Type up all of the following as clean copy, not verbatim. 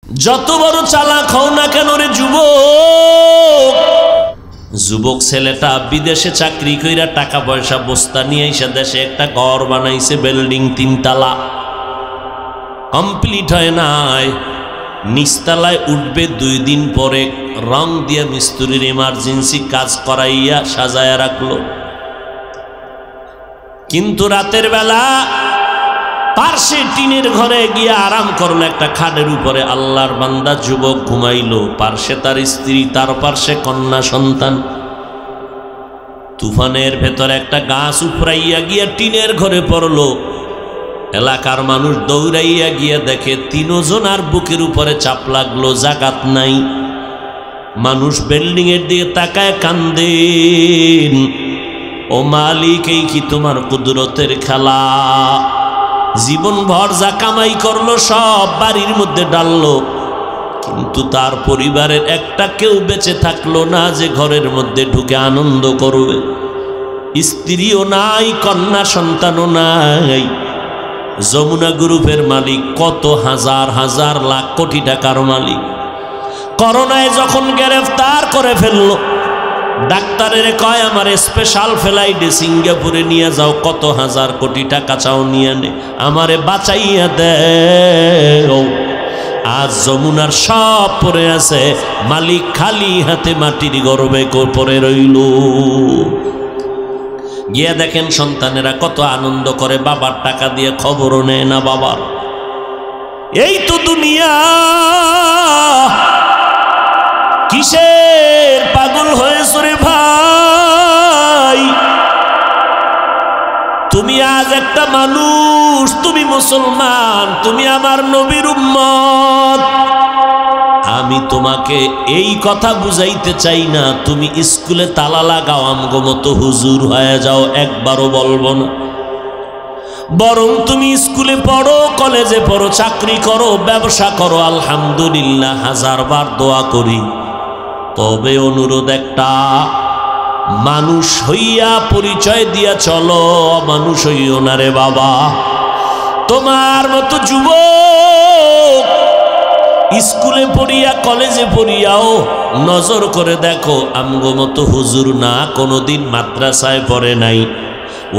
যত বড় চালাক হও না কেন রে যুবক, যুবক ছেলেটা বিদেশে চাকরি কইরা টাকা পয়সা বস্তা নিয়ে এসে দেশে একটা ঘর বানাইছে, বিল্ডিং 3 তলা, কমপ্লিট হয় নাই, নিচতলায় উঠবে 2 দিন পরে। রং দিয়ে মিস্ত্রির ইমার্জেন্সি কাজ করাইয়া সাজায়া রাখলো। কিন্তু রাতের বেলা পার্শ্বে টিনের ঘরে গিয়ে আরাম করলো একটা খাটের উপরে। আল্লাহর বান্দা যুবক ঘুমাইলো, পার্শ্বে তার স্ত্রী, তার পার্শ্বে কন্যা সন্তান। তুফানের ভেতরে একটা গাছ উপড়াইয়া গিয়া টিনের ঘরে পড়লো। এলাকার মানুষ দৌড়াইয়া গিয়া দেখে 3 জনার বুকের উপরে চাপ লাগলো, জাগাত নাই। মানুষ বিল্ডিং এর দিকে তাকায় কান্দেন, ও মালিক এই কি তোমার কুদরতের খেলা? জীবন ভর যা কামাই করলো সব বাড়ির মধ্যে ডাললো, কিন্তু তার পরিবারের একটা কেউ বেঁচে থাকলো না যে ঘরের মধ্যে ঢুকে আনন্দ করবে। স্ত্রীও নাই, কন্যা সন্তানও নাই। যমুনা গ্রুপের মালিক কত হাজার হাজার লাখ কোটি টাকার মালিক, করোনায় যখন গ্রেফতার করে ফেললো, ডাক্তারের কয় আমার স্পেশাল ফ্লাইটে সিঙ্গাপুরে নিয়ে যাও, কত হাজার কোটি টাকা চাও নিয়ে নে, আমারে বাঁচাইয়া দেও। আজ যমুনার সব পড়ে আছে, মালিক খালি হাতে মাটির গর্বে পড়ে রইল। গিয়া দেখেন সন্তানেরা কত আনন্দ করে, বাবার টাকা দিয়ে খবরও নেয় না বাবার। এই তো দুনিয়া, কিসের পাগল হয়েছ রে ভাই? তুমি আজ একটা মানুষ, তুমি মুসলমান, তুমি আমার নবীর উম্মত। আমি তোমাকে এই কথা বুঝাইতে চাই না তুমি স্কুলে তালা লাগাও আমগো মতো হুজুর হয়ে যাও, একবারও বলবো না। বরং তুমি স্কুলে পড়ো, কলেজে পড়ো, চাকরি করো, ব্যবসা করো, আলহামদুলিল্লাহ 1000 বার দোয়া করি। তবে অনুরোধ একটা, মানুষ হইয়া পরিচয় দিয়া চলো, মানুষ হইও না রে বাবা। তোমার মতো যুবক স্কুলে পড়িয়া কলেজে পড়িয়াও নজর করে দেখো আমগো মতো হুজুর না, কোনোদিন মাদ্রাসায় পড়ে নাই,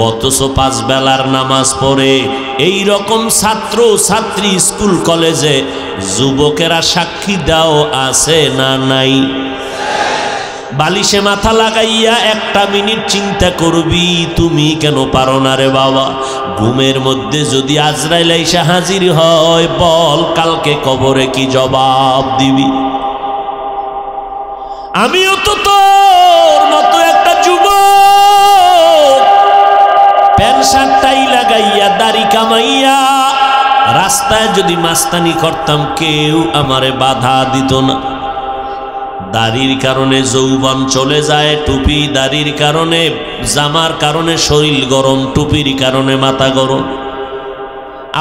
অথচ 5 বেলার নামাজ পড়ে। এই রকম ছাত্র ছাত্রী স্কুল কলেজে যুবকেরা সাক্ষী দাও আছে না নাই? বালিশে মাথা লাগাইয়া 1 মিনিট চিন্তা করবি, তুমি কেন পারো না রে বাবা? ঘুমের মধ্যে যদি আজরাইল এসে হাজির হয়, বল কালকে কবরে কি জবাব দিবি? আমিও তো তোর মতো একটা যুবক, প্যান্ট শার্ট টাই লাগাইয়া দাড়ি কামাইয়া রাস্তায় যদি মাস্তানি করতাম, কেউ আমারে বাধা দিত না। দাড়ির কারণে যৌবন চলে যায়, টুপি দাড়ির কারণে, জামার কারণে শরীর গরম, টুপির কারণে মাথা গরম।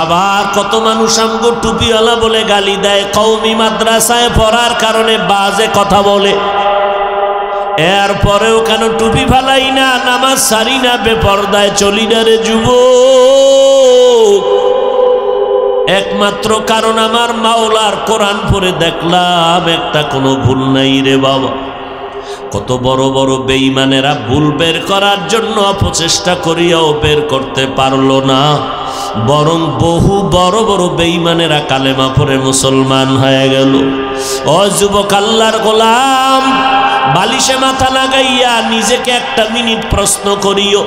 আবার কত মানুষ আমগো টুপিওয়ালা বলে গালি দেয়, কওমি মাদ্রাসায় পড়ার কারণে বাজে কথা বলে। এরপরেও কেন টুপি ফালাই না, নামাজ সারি না, বেপরদায় চলি না রে যুবক? একমাত্র কারণ আমার মাওলার কোরআন পড়ে দেখলাম একটা কোনো ভুল নাই রে বাবা। কত বড় বড় বেঈমানেরা ভুল বের করার জন্য অপচেষ্টা করিয়াও বের করতে পারলো না, বরং বহু বড় বড় বেঈমানেরা কালেমা পড়ে মুসলমান হয়ে গেল। ও যুবক, আল্লাহর গোলাম, বালিশে মাথা লাগাইয়া নিজেকে 1 মিনিট প্রশ্ন করিও,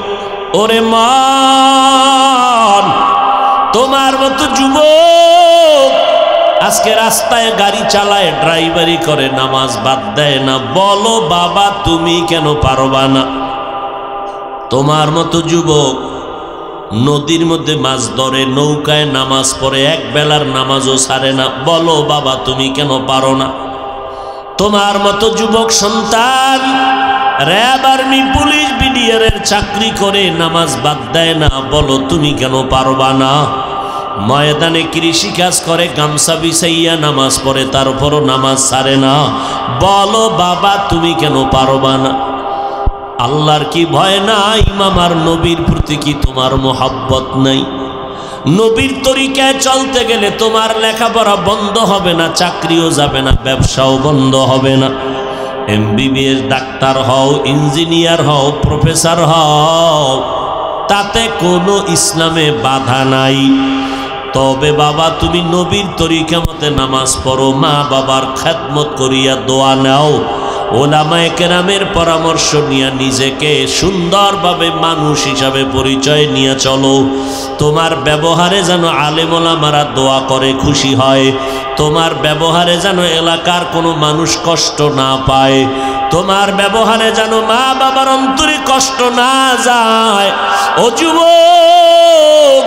ওরে মান, তোমার মতো যুবক আজকে রাস্তায় গাড়ি চালায়, ড্রাইভারি করে, নামাজ বাদ দেয় না, বলো বাবা তুমি কেন পারবা না? তোমার মতো যুবক নদীর মধ্যে মাছ ধরে, নৌকায় নামাজ পড়ে, 1 বেলার নামাজও ছাড়ে না, বলো বাবা তুমি কেন পারো না? তোমার মতো যুবক সন্তান র‍্যাব, আর্মি, পুলিশ, বিডিআরের চাকরি করে, নামাজ বাদ দেয় না, বলো তুমি কেন পারবা না? ময়দানে কৃষি কাজ করে, গামছা বিছাইয়া নামাজ পড়ে, তারপরও নামাজ ছাড়ে না, বলো বাবা তুমি কেন পারবা না? আল্লাহর কি ভয় নাই? আমার নবীর প্রতি কি তোমার মোহাব্বত নাই? নবীর তরিকায় চলতে গেলে তোমার লেখাপড়া বন্ধ হবে না, চাকরিও যাবে না, ব্যবসাও বন্ধ হবে না। এমবিবিএস ডাক্তার হও, ইঞ্জিনিয়ার হও, প্রফেসর হও, তাতে কোনো ইসলামে বাধা নাই। তবে বাবা তুমি নবীর তরিকা মতে নামাজ পড়ো, মা বাবার খেদমত করিয়া দোয়া নাও, ওলামায়ে কেরামের পরামর্শ নিয়ে নিজেকে সুন্দরভাবে মানুষ হিসাবে পরিচয় নিয়ে চলো। তোমার ব্যবহারে যেন আলেম ওলামারা দোয়া করে খুশি হয়, তোমার ব্যবহারে যেন এলাকার কোনো মানুষ কষ্ট না পায়, তোমার ব্যবহারে যেন মা বাবার অন্তরে কষ্ট না যায়। ও যুবক,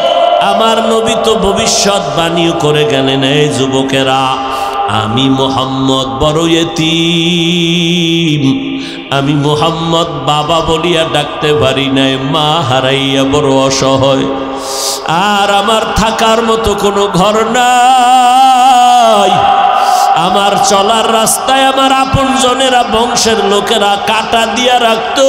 আমার নবী তো ভবিষ্যৎবাণীও করে গেলেন, এই যুবকেরা আমি মুহাম্মদ বড় ইতিম, আমি মুহাম্মদ বাবা বলিয়া ডাকতে পারি নাই, মা হারাইয়া বড় অসহায়, আর আমার থাকার মতো কোনো ঘর নাই, আমার চলার রাস্তায় আমার আপনজনেরা বংশের লোকেরা কাটা দিয়া রাখতো,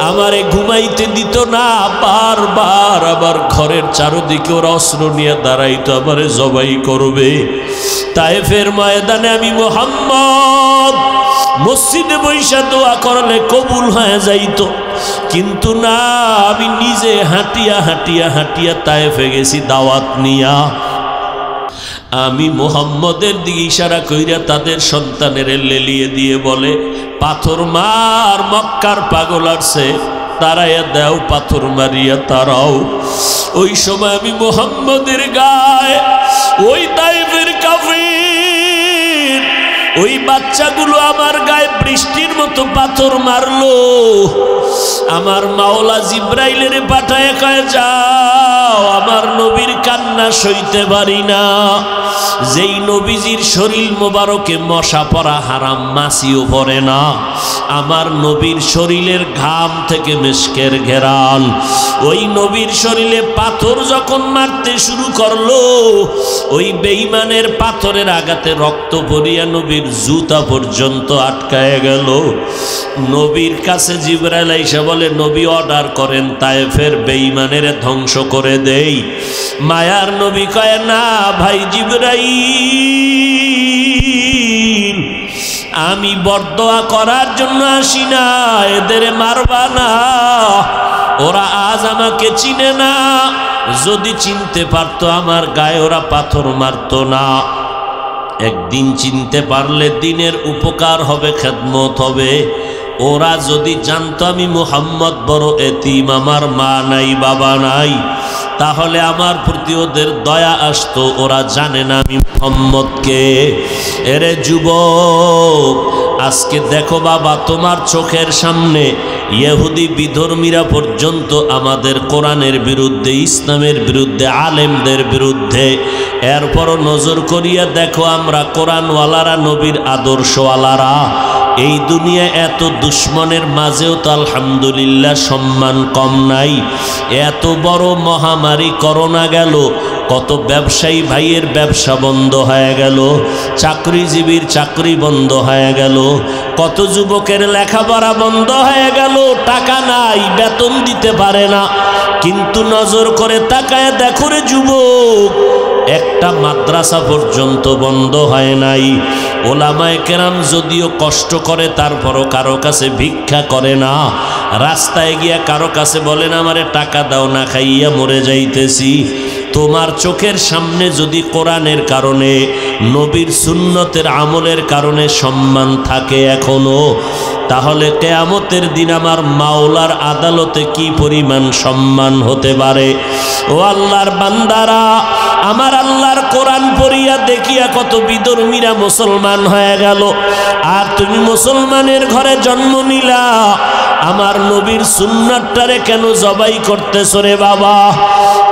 আমারে ঘুমাইতে দিত না, বারবার আবার ঘরের চারদিকে ওরা অস্ত্র নিয়ে দাঁড়াইতো, আমারে জবাই করবে। তায়েফের ময়দানে আমি মুহাম্মদ মসজিদে বৈশা দোয়া করলে কবুল হয়ে যাইতো, কিন্তু না, আমি নিজে হাঁটিয়া হাঁটিয়া হাঁটিয়া তায়েফে গেছি দাওয়াত নিয়া। আমি মুহাম্মদের দিকে ইশারা কইরা তাদের সন্তানের লেলিয়ে দিয়ে বলে, পাথর মার, মক্কার পাগল আসছে, তারাইয়া দেও, পাথর মারিয়া তারাও। ওই সময় আমি মুহাম্মদের গায়ে ওই তায়েফের কাফির ওই বাচ্চাগুলো আমার গায়ে বৃষ্টির মতো পাথর মারলো। আমার মাওলা জিব্রাইলের পাঠায় কয়, যাও, আমার নবীর কান্না সইতে পারি না। যেই নবীজির শরীর মোবারকে মশা পড়া হারাম, মাছিও পড়ে না, আমার নবীর শরীরের ঘাম থেকে মিশকের ঘেরান, ওই নবীর শরীরে পাথর যখন মারতে শুরু করলো, ওই বেঈমানের পাথরের আঘাতে রক্ত পড়িয়া নবীর জুতা পর্যন্ত আটকায় গেল। নবীর কাছে জিবরাইল আইসা বলে, নবী অর্ডার করেন তায়েফের বেঈমানের ধ্বংস করে দেই। মায়ার নবী কয়, না ভাই জিবরাইল, আমি বরদোয়া করার জন্য আসি না, এদের মারবা না, ওরা আজ আমাকে চিনে না, যদি চিনতে পারতো আমার গায়ে ওরা পাথর মারতো না। একদিন চিনতে পারলে দিনের উপকার হবে, খেদমত হবে। ওরা যদি জানতো আমি মুহাম্মদ বড় এতিম, আমার মা নাই বাবা নাই, তাহলে আমার প্রতি ওদের দয়া আসতো। ওরা জানে না আমি মুহাম্মদকে। এরে যুবক, আজকে দেখো বাবা, তোমার চোখের সামনে ইহুদি বিধর্মীরা পর্যন্ত আমাদের কোরআনের বিরুদ্ধে, ইসলামের বিরুদ্ধে, আলেমদের বিরুদ্ধে। এরপরও নজর করিয়া দেখো, আমরা কোরআনওয়ালারা, নবীর আদর্শওয়ালারা, এই দুনিয়ায় এত দুশ্মনের মাঝেও তো আলহামদুলিল্লাহ সম্মান কম নাই। এত বড় মহামারী করোনা গেল, কত ব্যবসায়ী ভাইয়ের ব্যবসা বন্ধ হয়ে গেল, চাকরিজীবীর চাকরি বন্ধ হয়ে গেল, কত যুবকের লেখাপড়া বন্ধ হয়ে গেল, টাকা নাই, বেতন দিতে পারে না। কিন্তু নজর করে তাকায় দেখো রে যুবক, একটা মাদ্রাসা পর্যন্ত বন্ধ হয় নাই। ওলামায়ে কেরাম যদিও কষ্ট করে, তারপরও কারো কাছে ভিক্ষা করে না, রাস্তায় গিয়া কারো কাছে বলেন আমারে টাকা দাও, না খাইয়া মরে যাইতেছি। তোমার চোখের সামনে যদি কোরআনের কারণে, নবীর সুন্নতের আমলের কারণে সম্মান থাকে এখনো, তাহলে কিয়ামতের দিন আমার মাওলার আদালতে কি পরিমাণ সম্মান হতে পারে। ও আল্লাহর বান্দারা, আমার আল্লাহর কোরআন পড়িয়া দেখিয়া কত বিধর্মীরা মুসলমান হয়ে গেল, আর তুমি মুসলমানের ঘরে জন্ম নিলা, আমার নবীর সুন্নাতটারে কেন জবাই করতেছো রে বাবা?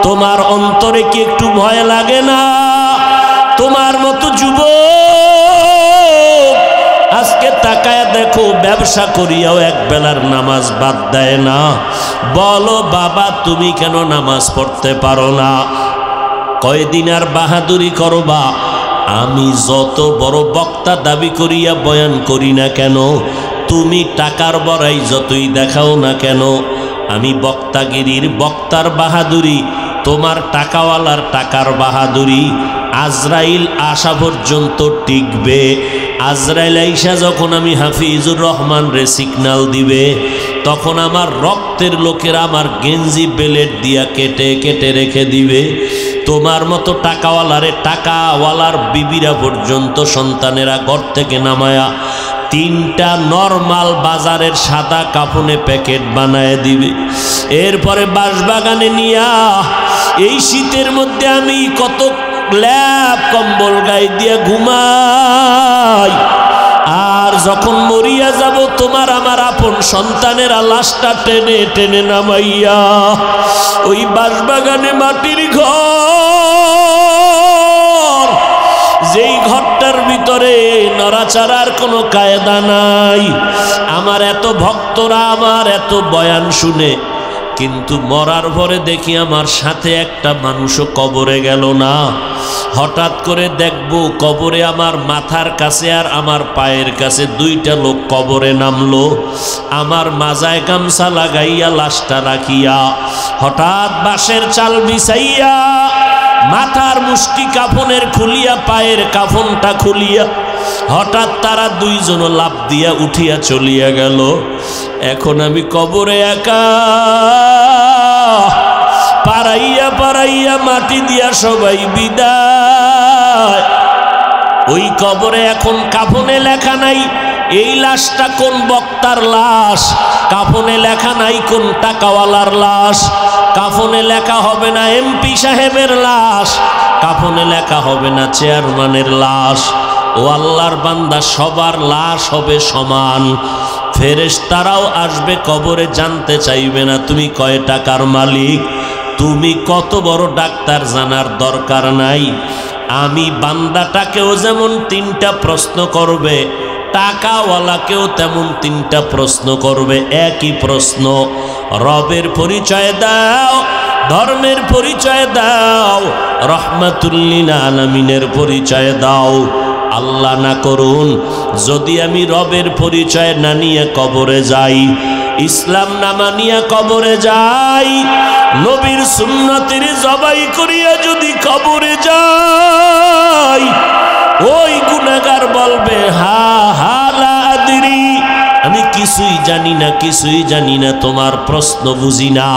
তোমার অন্তরে কি একটু ভয় লাগে না? তোমার মতো যুবক আজকে তাকায়া দেখো, ব্যবসা করিয়াও এক বেলার নামাজ বাদ দেয় না। বলো বাবা, তুমি কেন নামাজ পড়তে পারো না? কয়দিন আর বাহাদুরি করবা? আমি যত বড় বক্তা দাবি করিয়া বয়ান করি না কেন, তুমি টাকার বড়াই যতই দেখাও না কেন, আমি বক্তাগিরির, বক্তার বাহাদুরি তোমার টাকাওয়ালার টাকার বাহাদুরি আজরাইল আসা পর্যন্ত টিকবে। আজরাইল আইসা যখন আমি হাফিজুর রহমান রে সিগন্যাল দিবে, তখন আমার রক্তের লোকেরা আমার গেঞ্জি বেলেট দিয়া কেটে কেটে রেখে দিবে। তোমার মতো টাকাওয়ালারে, টাকাওয়ালার বিবিরা পর্যন্ত সন্তানেরা ঘর থেকে নামায়া 3টা নরমাল বাজারের সাদা কাফনে প্যাকেট বানায় দিবে। এরপরে বাঁশবাগানে নিয়া এই শীতের মধ্যে আমি কত ল্যাপ কম্বল গায়ে দিয়ে ঘুমাই। আর যখন মরিয়া যাব, তোমার আমার আপন সন্তানেরা লাশটা টেনে টেনে নামাইয়া ওই বাঁশবাগানে মাটির ঘর, যেই ঘরটার ভিতরে নড়াচড়ার কোনো কায়দা নাই। আমার এত ভক্তরা আমার এত বয়ান শুনে, কিন্তু মরার পরে দেখি আমার সাথে একটা মানুষও কবরে গেল না। হঠাৎ করে দেখব কবরে আমার মাথার কাছে আর আমার পায়ের কাছে 2টা লোক কবরে নামলো। আমার মাজায় গামছা লাগাইয়া লাশটা রাখিয়া, হঠাৎ বাঁশের চাল বিছাইয়া, মাথার মুষ্টি কাফনের খুলিয়া, পায়ের কাফনটা খুলিয়া, হঠাৎ তারা 2জন লাফ দিয়া উঠিয়া চলিয়া গেল। এখন আমি কবরে একা, পাড়াইয়া পাড়াইয়া মাটি দিয়া সবাই বিদায়। ওই কবরে এখন কাফনে লেখা নাই এই লাশটা কোন বক্তার লাশ, কাফনে লেখা নাই কোন টাকাওয়ালার লাশ, কাফনে লেখা হবে না এমপি সাহেবের লাশ, কাফনে লেখা হবে না চেয়ারম্যানের লাশ। ও আল্লাহর বান্দা, সবার লাশ হবে সমান। ফেরেশতারাও আসবে কবরে, জানতে চাইবে না তুমি কয় টাকার মালিক, তুমি কত বড় ডাক্তার, জানার দরকার নাই। আমি বান্দাটাকেও যেমন 3টা প্রশ্ন করবে, টাকাওয়ালাকেও তেমন 3টা প্রশ্ন করবে। একই প্রশ্ন, রবের পরিচয় দাও, ধর্মের পরিচয় দাও, রহমাতুল লিল আলামিনের পরিচয় দাও। আল্লাহ না করুন যদি আমি রবের পরিচয় না নিয়ে কবরে যাই, ইসলাম না মানিয়া কবরে যাই, নবীর সুন্নতের জবাই করিয়া যদি কবরে যাই, ওই গুনাহগার বলবে হা হা লা আদরি, আমি কিছুই জানি না, কিছুই জানি না, তোমার প্রশ্ন বুঝি না।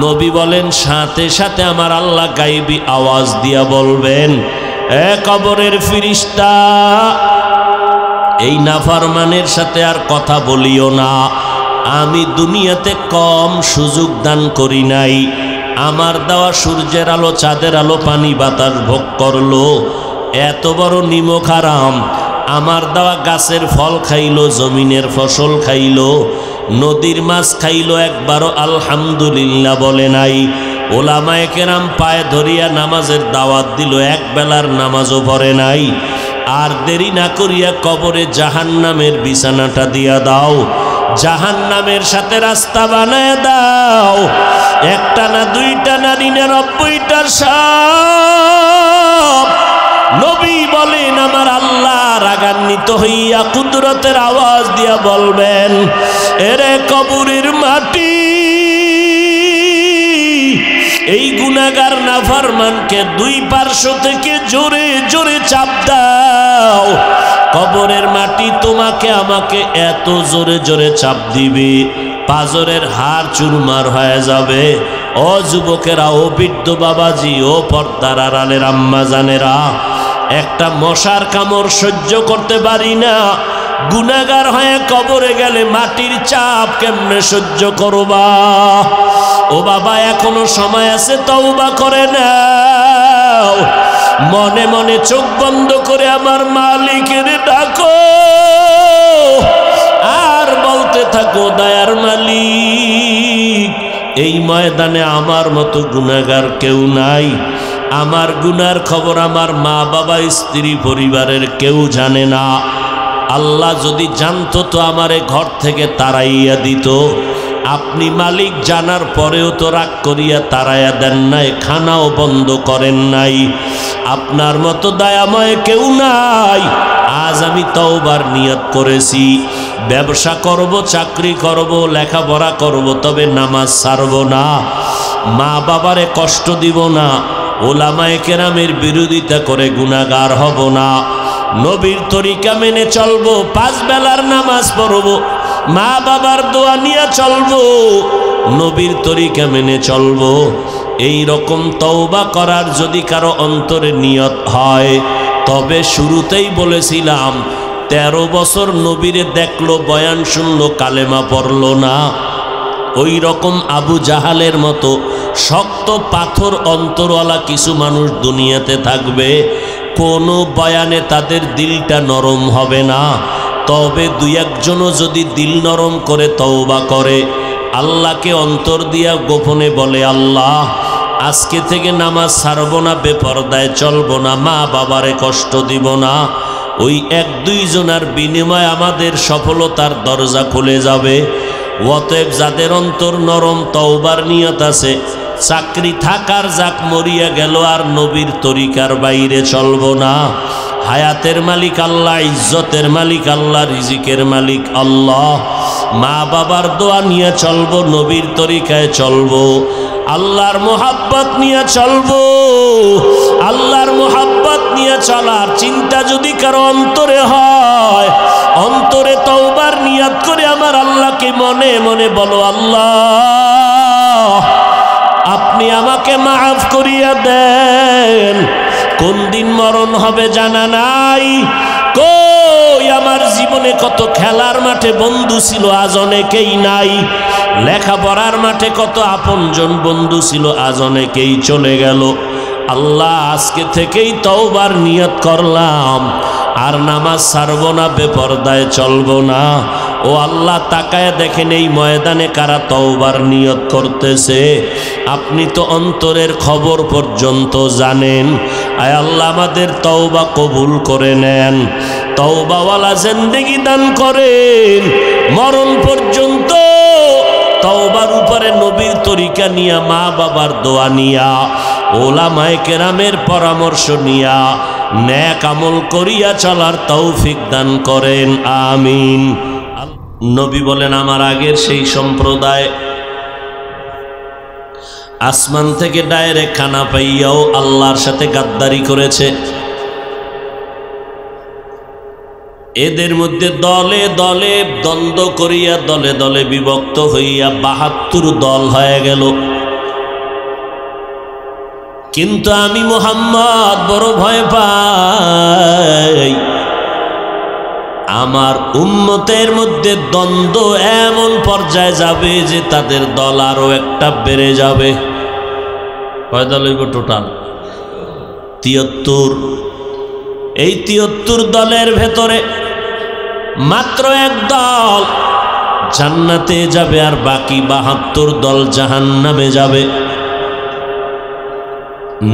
নবী বলেন সাথে সাথে আমার আল্লাহ গায়েবী আওয়াজ দিয়া বলবেন, এ কবরের ফিরিস্তা, এই নাফরমানের সাথে আর কথা বলিও না। আমি দুনিয়াতে কম সুযোগ দান করি নাই, আমার দেওয়া সূর্যের আলো, চাঁদের আলো, পানি বাতাস ভোগ করলো, এত বড় নিমক হারাম। আমার দেওয়া গাছের ফল খাইলো, জমিনের ফসল খাইলো, নদীর মাছ খাইলো, একবারও আলহামদুলিল্লাহ বলে নাই। ওলামায়ে কেরাম পায়ে ধরিয়া নামাজের দাওয়াত দিল, এক বেলার নামাজও পড়ে নাই। আর দেরি না করিয়া কবরে জাহান্নামের বিছানাটা দিয়া দাও, জাহান্নামের সাথে রাস্তা বানায় দাও। একটা না, 2টা না, 99টার সাপ। নবী বলেন আমার আল্লাহ রাগান্বিত হইয়া কুদরতের আওয়াজ দিয়া বলবেন, এরে কবরের মাটি, এই গুনাহগার নাফরমানকে 2 পার্শ্ব থেকে জোরে জোরে চাপ দাও। কবরের মাটি তোমাকে আমাকে এত জোরে জোরে চাপ দিবে, পাজরের হাড় চুরমার হয়ে যাবে। ও যুবকেরা, ও বৃদ্ধ বাবাজি, ও পর্দার আড়ালের আম্মা জানেরা, একটা মশার কামড় সহ্য করতে পারি না। গুনাহগার হয়ে কবরে গেলে মাটির চাপ কেমনে সহ্য করবা? ও বাবা, এখনো সময় আছে, তওবা করে নাও। মনে মনে চোখ বন্ধ করে আমার মালিকের ডাকো আর বলতে থাকো, দয়ার মালিক, এই ময়দানে আমার মতো গুনাহগার কেউ নাই। আমার গুনার খবর আমার মা বাবা, স্ত্রী, পরিবারের কেউ জানে না। আল্লাহ যদি জানতো তো আমারে ঘর থেকে তাড়াইয়া দিত। আপনি মালিক জানার পরেও তো রাগ করিয়া তাড়াইয়া দেন নাই, খানাও বন্ধ করেন নাই। আপনার মতো দয়াময় কেউ নাই। আজ আমি তওবার নিয়ত করেছি, ব্যবসা করব, চাকরি করব, লেখাপড়া করব, তবে নামাজ ছাড়ব না। মা বাবারে কষ্ট দিব না, ওলামায়ে কেরামের বিরোধিতা করে গুনাহগার হব না, নবীর তরিকা মেনে চলবো, 5 বেলার নামাজ পড়বো, মা বাবার দোয়া নিয়ে চলবো, নবীর তরিকা মেনে চলবো। এই রকম তওবা করার যদি কারো অন্তরে নিয়ত হয়, তবে শুরুতেই বলেছিলাম 13 বছর নবীরে দেখলো, বয়ান শুনলো, কালেমা পড়লো না, ওই রকম আবু জাহালের মতো শক্ত পাথর অন্তরওয়ালা কিছু মানুষ দুনিয়াতে থাকবে, কোনো বয়ানে তাদের দিলটা নরম হবে না। তবে 2-1জনও যদি দিল নরম করে তওবা করে, আল্লাহকে অন্তর দিয়া গোপনে বলে, আল্লাহ আজকে থেকে নামাজ ছাড়ব না, বেপরদায় চলব না, মা বাবারে কষ্ট দিব না, ওই 1-2 জনার বিনিময়ে আমাদের সফলতার দরজা খুলে যাবে। অতএব যাদের অন্তর নরম, তওবার নিয়ত আছে, চাকরি থাকার যাক, মরিয়া গেল, আর নবীর তরিকার বাইরে চলব না। হায়াতের মালিক আল্লাহ, ইজ্জতের মালিক আল্লাহ, রিজিকের মালিক আল্লাহ। মা বাবার দোয়া নিয়ে চলবো, নবীর তরিকায় চলবো, আল্লাহর মোহাব্বত নিয়ে চলবো। আল্লাহর মোহাব্বত নিয়ে চলার চিন্তা যদি কারো অন্তরে হয়, অন্তরে তওবার নিয়ত করে আমার আল্লাহকে মনে মনে বলো, আল্লাহ আপনি আমাকে মাফ করিয়া দেন। কোন দিন মরণ হবে জানা নাই। কই আমার জীবনে কত খেলার মাঠে বন্ধু ছিল, আজ অনেকেই নাই। লেখাপড়ার মাঠে কত আপনজন বন্ধু ছিল, আজ অনেকেই চলে গেল। আল্লাহ আজকে থেকেই তওবার নিয়ত করলাম, আর নামাজ ছাড়ব না, বেপরদায় চলব না। ও আল্লাহ তাকায় দেখেন এই ময়দানে কারা তওবার নিয়ত করতেছে, আপনি তো অন্তরের খবর পর্যন্ত জানেন। আয় আল্লাহ আমাদের তওবা কবুল করে নেন, তওবাওয়ালা জিন্দেগি দান করেন, মরণ পর্যন্ত তওবার উপরে নবীর তরিকা নিয়া, মা বাবার দোয়া নিয়া, ওলামায়ে কেরামের পরামর্শ নিয়া নেক আমল করিয়া চলার তৌফিক দান করেন, আমিন। নবী বলেন, আমার আগের সেই সম্প্রদায় আসমান থেকে ডাইরেক্ট খানা পাইয়াও আল্লাহর সাথে গাদ্দারি করেছে। এদের মধ্যে দলে দলে দ্বন্দ্ব করিয়া, দলে দলে বিভক্ত হইয়া 72 দল হয়ে গেল। কিন্তু আমি মুহাম্মদ বড় ভয় পাই, আমার উম্মতের মধ্যে দ্বন্দ্ব এমন পর্যায়ে যাবে যে তাদের দল আরো একটা বেড়ে যাবে। কয় দল হইব টোটাল? 73। এই 73 দলের ভেতরে মাত্র এক দল জান্নাতে যাবে, আর বাকি 72 দল জাহান্নামে যাবে।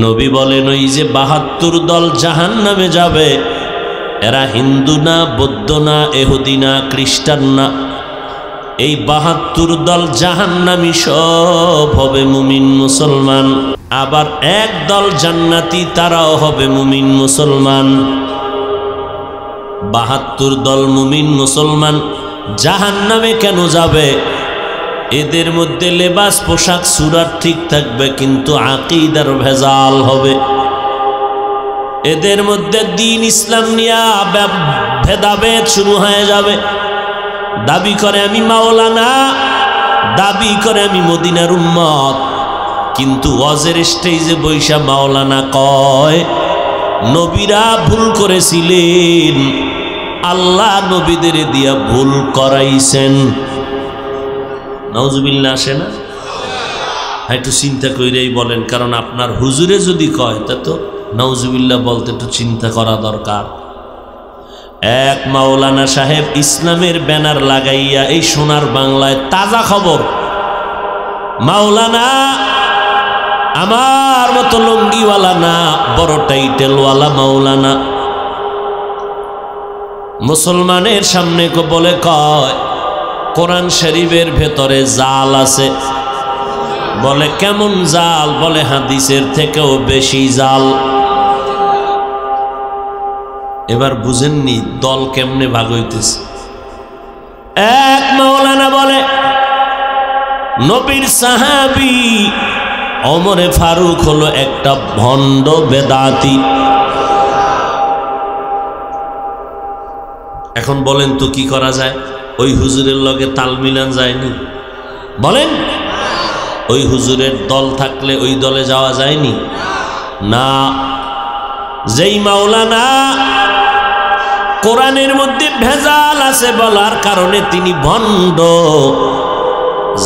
নবী বলেন, ওই যে 72 দল জাহান্নামে যাবে, এরা হিন্দু না, বৌদ্ধ না, এহুদি না, খ্রিস্টান না। এই 72 দল জাহান্নামী সব হবে মুমিন মুসলমান। আবার এক দল জান্নাতি, তারাও হবে মুমিন মুসলমান। 72 দল মুমিন মুসলমান জাহান্নামে কেন যাবে? এদের মধ্যে লেবাস পোশাক সুরাত ঠিক থাকবে, কিন্তু আকীদার ভেজাল হবে। এদের মধ্যে দ্বীন ইসলাম নিয়ে ভেদাভেদ শুরু হয়ে যাবে। দাবি করে আমি মাওলানা, দাবি করে আমি মদিনার উম্মত, কিন্তু ওয়াজের স্টেজে বৈশা মাওলানা কয়। নবীরা ভুল করেছিলেন, আল্লাহ নবীদের দিয়া ভুল করাইছেন। নাউজুবিল্লাহ আসে না? একটু চিন্তা কইরেই বলেন, কারণ আপনার হুজুরে যদি কয় তা তো নাউজুবিল্লাহ বলতে একটু চিন্তা করা দরকার। এক মাওলানা সাহেব ইসলামের ব্যানার লাগাইয়া এই সোনার বাংলায় তাজা খবর, মাওলানা আমার মতো লঙ্গিওয়ালা না, বড় টাইটেলওয়ালা মাওলানা। মুসলমানের সামনে বলে কয়, কোরআন শরীফের ভেতরে জাল আছে। বলে কেমন জাল? বলে হাদিসের থেকেও বেশি জাল। এবার বুঝেননি দল কেমনে ভাগ হইতেছে। এক মাওলানা বলে, নবীর সাহাবী ওমরে ফারুক হলো একটা ভণ্ড বেদাতি। এখন বলেন তো কি করা যায়? ওই হুজুরের লগে তাল মিলান যায়নি? বলেন, ওই হুজুরের দল থাকলে ওই দলে যাওয়া যায়নি? না। যেই মাওলানা কোরআনের মধ্যে ভেজাল আছে বলার কারণে তিনি ভণ্ড,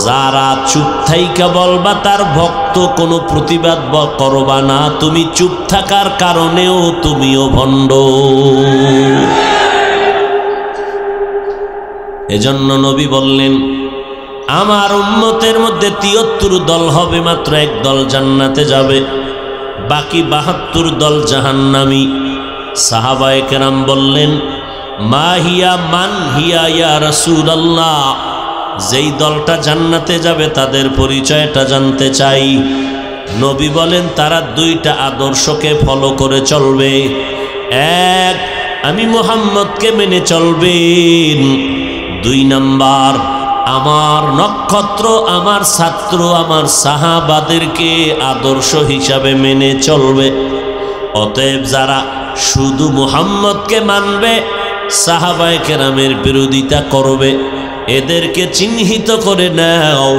যারা চুপ থাইকা বলবা তার ভক্ত, কোনো প্রতিবাদ করবা না, তুমি চুপ থাকার কারণেও তুমিও ভণ্ড। এজন্য নবী বললেন, আমার উম্মতের মধ্যে ৭৩ দল হবে, মাত্র এক দল জান্নাতে যাবে, বাকি ৭২ দল জাহান্নামী। সাহাবায়ে কেরাম বললেন, মা হিয়া মান হিয়া ইয়া রাসূলুল্লাহ, যেই দলটা জান্নাতে যাবে তাদের পরিচয়টা জানতে চাই। নবী বলেন, তারা 2টা আদর্শকে ফলো করে চলবে। এক, আমি মুহাম্মদকে মেনে চলবেন। 2 নাম্বার, আমার নক্ষত্র, আমার ছাত্র, আমার সাহাবাদেরকে আদর্শ হিসাবে মেনে চলবে। অতএব যারা শুধু মুহাম্মদকে মানবে, সাহাবায়ে কেরামের বিরোধিতা করবে, এদেরকে চিহ্নিত করে নাও,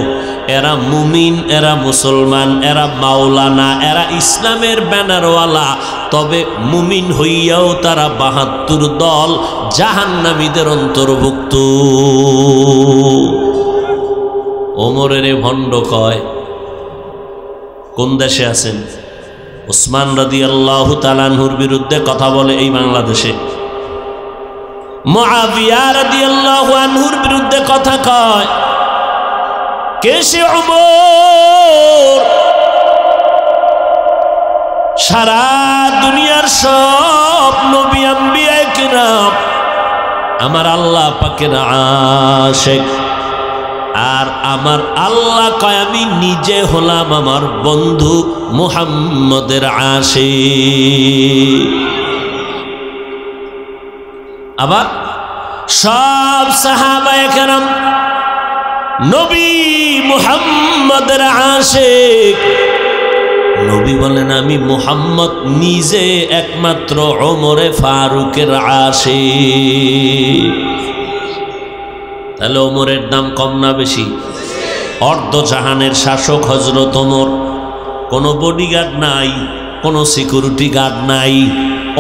এরা মুমিন, এরা মুসলমান, এরা মাওলানা, এরা ইসলামের ব্যানারওয়ালা। তবে মুমিন হইয়াও তারা ৭২ দল জাহান্নামীদের অন্তর্ভুক্ত। ওমরের ভণ্ড কয়। কোন দেশে আছেন? উসমান রাদিয়াল্লাহু তাআলা আনহুর বিরুদ্ধে কথা বলে এই বাংলাদেশে। মুআবিয়া রাদিয়াল্লাহু আনহুর বিরুদ্ধে কথা কয়। কে সে ওমর? সারা দুনিয়ার সব নবী আম্বিয়া কিরাম আমার আল্লাহ পাকের আশিক, আর আমার আল্লাহ কয় আমি নিজে হলাম আমার বন্ধু মুহাম্মদের আশিক। আবার সব সাহাবায়ে কেরাম নবী মুহাম্মদের আশিক। নবী বলেন, আমি মুহাম্মদ নিজে একমাত্র ওমরে ফারুকের আশিক। তাহলে ওমরের দাম কম না বেশি? অর্ধ জাহানের শাসক হযরত ওমর, কোনো বডিগার্ড নাই, কোনো সিকিউরিটি গার্ড নাই,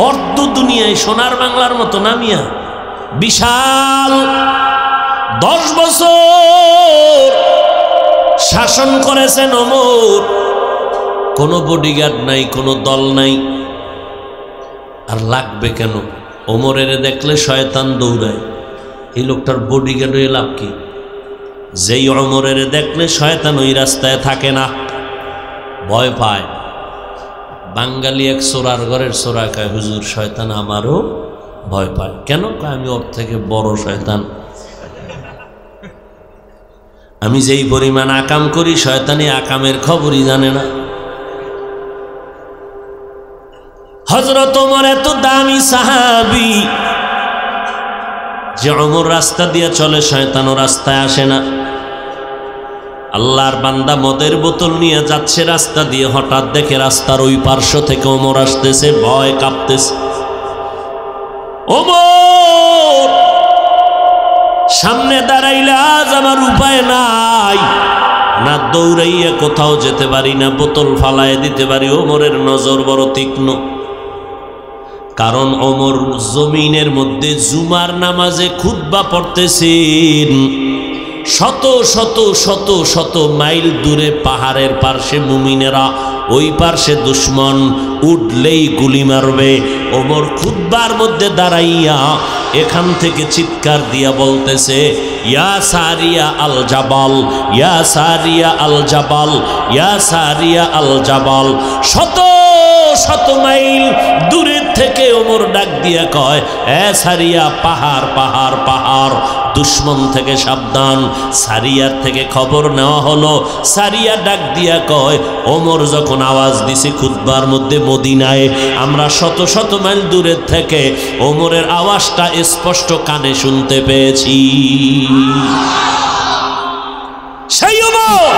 অর্ধ দুনিয়ায় সোনার বাংলার মতো নামিয়া বিশাল 10 বছর শাসন করেছেন ওমর। কোনো বডিগার্ড নাই, কোনো দল নাই। আর লাগবে কেন? ওমরের দেখলে শয়তান দৌড়ায়। এই লোকটার বডিগার্ড হয়ে লাভ কি? যেই ওমরের দেখলে শয়তান ওই রাস্তায় থাকে না, ভয় পায়। বাঙালি এক চোরার ঘরের চোরা কয়, হুজুর শয়তান আমারও ভয় পায়। কেন? আমি ওর থেকে বড় শয়তান। আমি যেই পরিমাণ আকাম করি, শয়তানি আকামের খবরই জানে না। হযরত ওমর এত দামি সাহাবী যে ওমর রাস্তা দিয়ে চলে, শয়তানও রাস্তায় আসে না। আল্লাহর বান্দা মদের বোতল নিয়ে যাচ্ছে রাস্তা দিয়ে, হঠাৎ দেখে রাস্তার ওই পার্শ্ব থেকে ওমর আসতেছে, ভয় কাঁপতেছে। ওমর সামনে দাঁড়াইলে আজ আমার উপায় নাই, না দৌড়াইয়া কোথাও যেতে পারি, না বোতল ফালায় দিতে পারি। ওমরের নজর বড় তীক্ষ্ণ, কারণ ওমর জমিনের মধ্যে জুমার নামাজে খুতবা পড়তেছেন। শত শত শত শত মাইল দূরে পাহাড়ের পার্শ্বে মুমিনেরা, ওই পার্শ্বে দুশ্মন, উঠলেই গুলি মারবে। ওমর খুতবার মধ্যে দাঁড়াইয়া এখান থেকে চিৎকার দিয়া বলতেছে, ইয়া সারিয়া আল জাবাল, ইয়া সারিয়া আল জাবাল, ইয়া সারিয়া আল জাবাল। শত শত মাইল দূরের থেকে ওমর ডাক দিয়া কয়, এ সারিয়া, পাহাড় পাহাড় পাহাড়, দুশ্মন থেকে সাবধান। সারিয়ার থেকে খবর নেওয়া হলো। সারিয়া ডাক দিয়া কয়, ওমর যখন আওয়াজ দিছে খুতবার মধ্যে মদিনায়, আমরা শত শত মাইল দূরের থেকে ওমরের আওয়াজটা স্পষ্ট কানে শুনতে পেয়েছি। সেই ওমর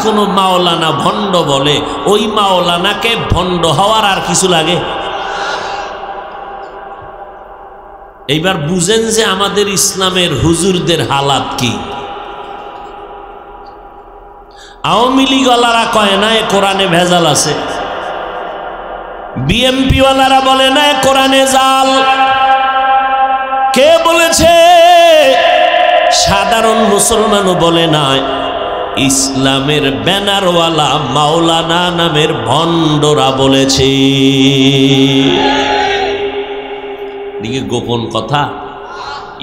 কোনো মাওলানা ভণ্ড বলে, ওই মাওলানাকে ভণ্ড হওয়ার আর কিছু লাগে? এইবার বুঝেন যে আমাদের ইসলামের হুজুরদের হালাত কি। আওয়ামী লীগওয়ালারা কয় না এ কোরআনে ভেজাল আছে, বিএমপি ওয়ালারা বলে না এ কোরআনে জাল। কে বলেছে? সাধারণ মুসলমানও বলে না, ইসলামের ব্যানারওয়ালা মাওলানা নামের ভণ্ডরা বলেছে। দিকে গোপন কথা,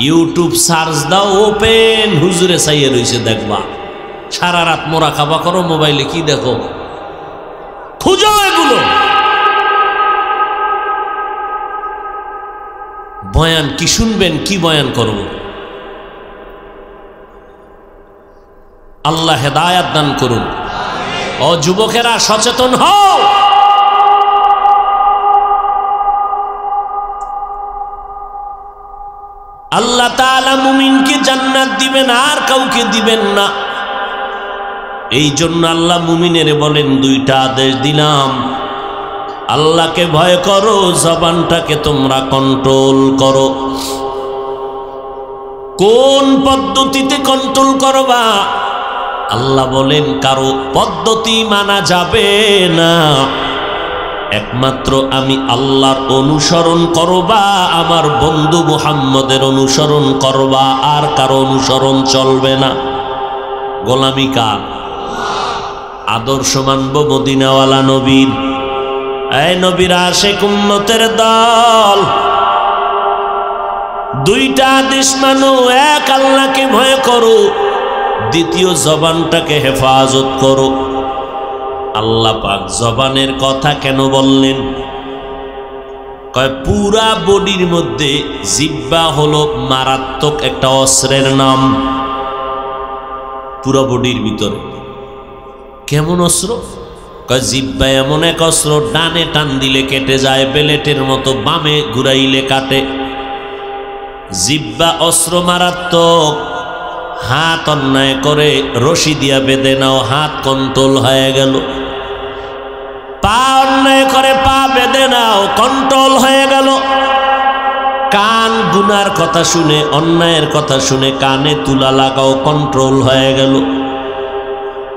ইউটিউব সার্চ দাও, ওপেন, হুজুরে চাইয়ে রয়েছে, দেখবা। সারা রাত মোরা খাবা করো, মোবাইলে কি দেখো, খুঁজো এগুলো। বয়ান কি শুনবেন, কি বয়ান করব? আল্লাহ হেদায়াত দান করুন। ও যুবকেরা, সচেতন হও। আল্লাহ তাআলা মুমিনকে জান্নাত দিবেন, আর কাউকে দিবেন না। এই জন্য আল্লাহ মুমিনের বলেন, দুইটা আদেশ দিলাম, আল্লাহকে ভয় করো, জবানটাকে তোমরা কন্ট্রোল করো। কোন পদ্ধতিতে কন্ট্রোল করবা? আল্লাহ বলেন কারো পদ্ধতি মানা যাবে না, একমাত্র আমি আল্লাহর অনুসরণ করবা, আমার বন্ধু মুহাম্মদের অনুসরণ করবা, আর কারো অনুসরণ চলবে না। গোলামি কার? আদর্শ মানব মদিনাওয়ালা নবীর। এই নবীর আশিক উম্মতের দল, দুইটা আদেশ মানো, এক আল্লাহকে ভয় করো, দ্বিতীয় জবানটাকে হেফাজত করো। আল্লাহ পাক জবানের কথা কেন বললেন? কয় পুরা বডির মধ্যে জিহ্বা হলো মারাত্মক একটা অস্ত্রের নাম। পুরা বডির ভিতরে কেমন অস্ত্র? কয় জিহ্বা এমন এক অস্ত্র, ডানে টান দিলে কেটে যায়, বেলেটের মতো বামে ঘুরাইলে কাটে। জিহ্বা অস্ত্র মারাত্মক। হাত অন্যায় করে রশি দিয়া বেঁধে নাও, হাত কন্ট্রোল হয়ে গেল। পা অন্যায় করে পা বেঁধে নাও, কন্ট্রোল হয়ে গেল। কান গুনার কথা শুনে, অন্যায়ের কথা শুনে কানে তুলা লাগাও, কন্ট্রোল হয়ে গেল।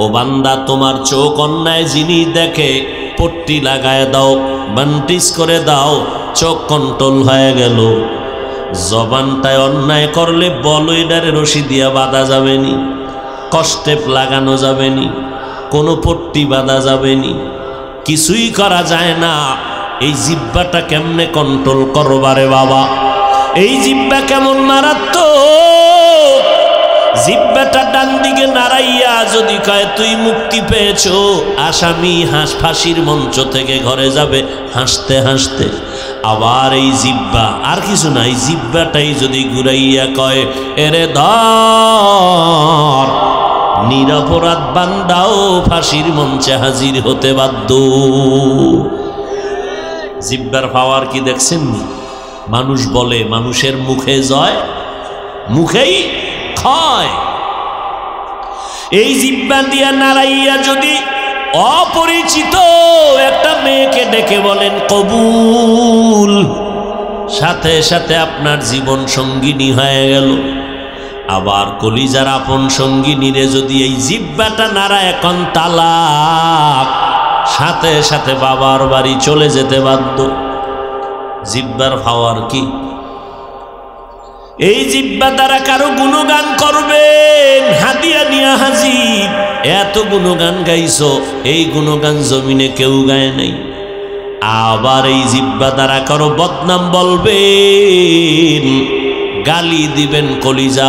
ও বান্দা, তোমার চোখ অন্যায় জিনিস দেখে, পট্টি লাগায় দাও, বান্টিস করে দাও, চোখ কন্ট্রোল হয়ে গেল। জবানটায় অন্যায় করলে বলইডারে রশি দিয়া বাঁধা যাবেনি, কষ্টেপ লাগানো যাবেনি, কোনো পট্টি বাঁধা যাবেনি, কিছুই করা যায় না। এই জিহ্বাটা কেমনে কন্ট্রোল করবারে বাবা? এই জিহ্বা কেমন মারাত্মক! জিহ্বাটা ডান দিকে নাড়াইয়া যদি কয় তুই মুক্তি পেয়েছো, আসামি ফাঁসির মঞ্চ থেকে ঘরে যাবে হাসতে হাসতে। আবার এই জিহ্বা, আর কিছু না, এই জিহ্বাটাই যদি ঘুরাইয়া কয় এরে ধর, নিরপরাধ বান্দাও ফাঁসির মঞ্চে হাজির হতে বাধ্য। জিহ্বার পাওয়ার কি দেখছেন? মানুষ বলে মানুষের মুখে জয়, মুখেই ক্ষয়। এই জিহ্বা দিয়া নাড়াইয়া যদি অপরিচিত একটা মেয়েকে ডেকে বলেন কবুল, সাথে সাথে আপনার জীবন সঙ্গিনী হয়ে গেল। আবার কলিজার আপন সঙ্গিনীরে যদি এই জিহ্বাটা নাড়া এখন তালাক, সাথে সাথে বাবার বাড়ি চলে যেতে বাধ্য। জিহ্বার পাওয়ার কি? এই জিহ্বা দ্বারা কারো গুণগান করবেন, হাদিয়া নিয়া হাজির। এত গুণগান গাইছো, এই গুণগান জমিনে কেউ গায় নাই। আবার এই জিহ্বা দ্বারা কারো বদনাম বলবেন, গালি দিবেন, কলিজা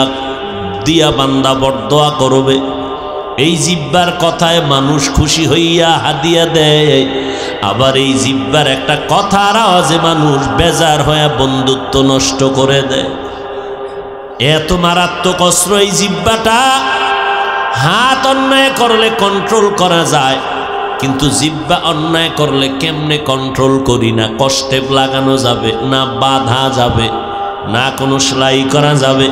দিয়া বান্দা বরদোয়া করবে। এই জিহ্বার কথায় মানুষ খুশি হইয়া হাদিয়া দেয়। আবার এই জিহ্বার একটা কথার আওয়াজে মানুষ বেজার হইয়া বন্ধুত্ব নষ্ট করে দেয়। এত মারাত্মক অস্ত্র এই জিহ্বাটা। হাত অন্যায় করলে কন্ট্রোল করা যায়, কিন্তু জিহ্বা অন্যায় করলে কেমনে কন্ট্রোল করি না। কষ্টে লাগানো যাবে না, বাঁধা যাবে না, কোনো সেলাই করা যাবে।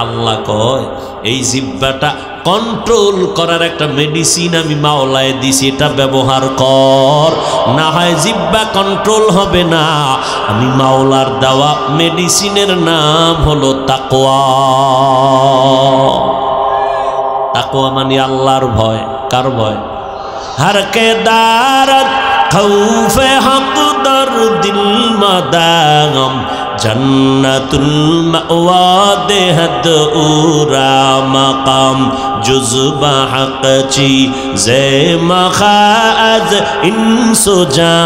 আল্লাহ কয় এই জিহ্বাটা কন্ট্রোল করার একটা মেডিসিন আমি মাওলায় দিছি, এটা ব্যবহার কর, না হয় জিহ্বা কন্ট্রোল হবে না। আমি মাওলার দেওয়া মেডিসিনের নাম হলো তাকওয়া। তাকওয়া মানে আল্লাহর ভয়। কার ভয়? हर के दारत खौफे हक दर दिल मदागम जन्नतुल मअवा देहद उरा मकाम जुज़्बा हक ची ज़े मखाज इंसो जा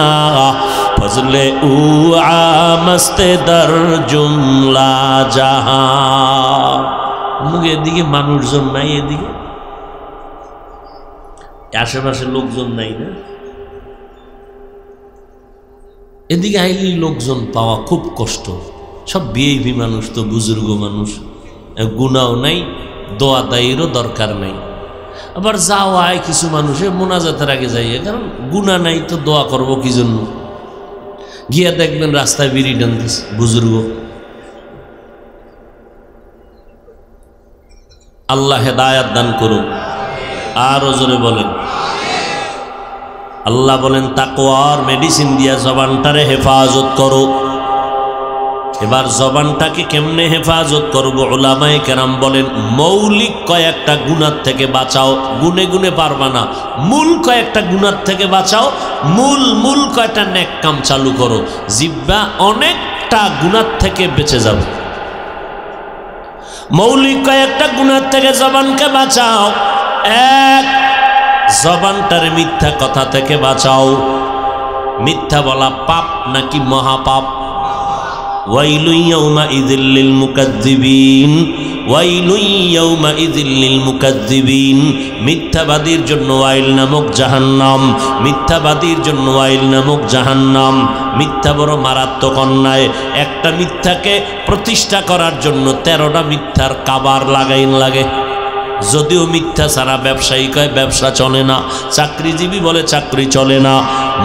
फजले उ आमस्ते दर जुमला जहां। मुझे दिखे মানুষজন নাই, এদিকে আশেপাশে লোকজন নাই না, এদিকে আইলেই লোকজন পাওয়া খুব কষ্ট। সব ভিআইপি মানুষ, তো বুজুর্গ মানুষ, গুনাও নাই, দোয়া দায়েরও দরকার নাই। আবার যাওয়া হয় কিছু মানুষে মোনাজাতের আগে যাইয়ে, কারণ গুনাহ নাই তো দোয়া করব কি জন্য। গিয়া দেখবেন রাস্তায় বিড়ি টানতেছে বুজুর্গ। আল্লাহ হেদায়াত দান করুন। আর জোরে বলেন আল্লাহ বলেন তাকওয়ার মেডিসিন দিয়া জবানটারে হেফাজত করো। এবার জবানটাকে কেমনে হেফাজত করব? উলামায়ে কেরাম বলেন মৌলিক কয়েকটা গুনাহ থেকে বাঁচাও। গুনে গুনে পারবা না, মূল কয়েকটা গুনাহ থেকে বাঁচাও। মূল কয়টা নেক কাম চালু করো, জিহ্বা অনেকটা গুনাহ থেকে বেঁচে যাবে। মৌলিক কয়েকটা গুনাহ থেকে জবানকে বাঁচাও। এক, জবানটারে মিথ্যা কথা থেকে বাঁচাও। মিথ্যা বলা পাপ নাকি মহাপাপ? ওয়াইলুন ইয়াউমাইযিল লিল মুকাজ্জিবিন, ওয়াইলুন ইয়াউমাইযিল লিল মুকাজ্জিবিন। মিথ্যাবাদীর জন্য ওয়াইল নামক জাহান্নাম, মিথ্যাবাদীর জন্য ওয়াইল নামক জাহান্নাম। মিথ্যা বড় মারাত্মক অন্যায়। একটা মিথ্যাকে প্রতিষ্ঠা করার জন্য 13টা মিথ্যার কাবার লাগে। যদিও মিথ্যা ছাড়া ব্যবসায়ী কয় ব্যবসা চলে না, চাকরিজীবী বলে চাকরি চলে না।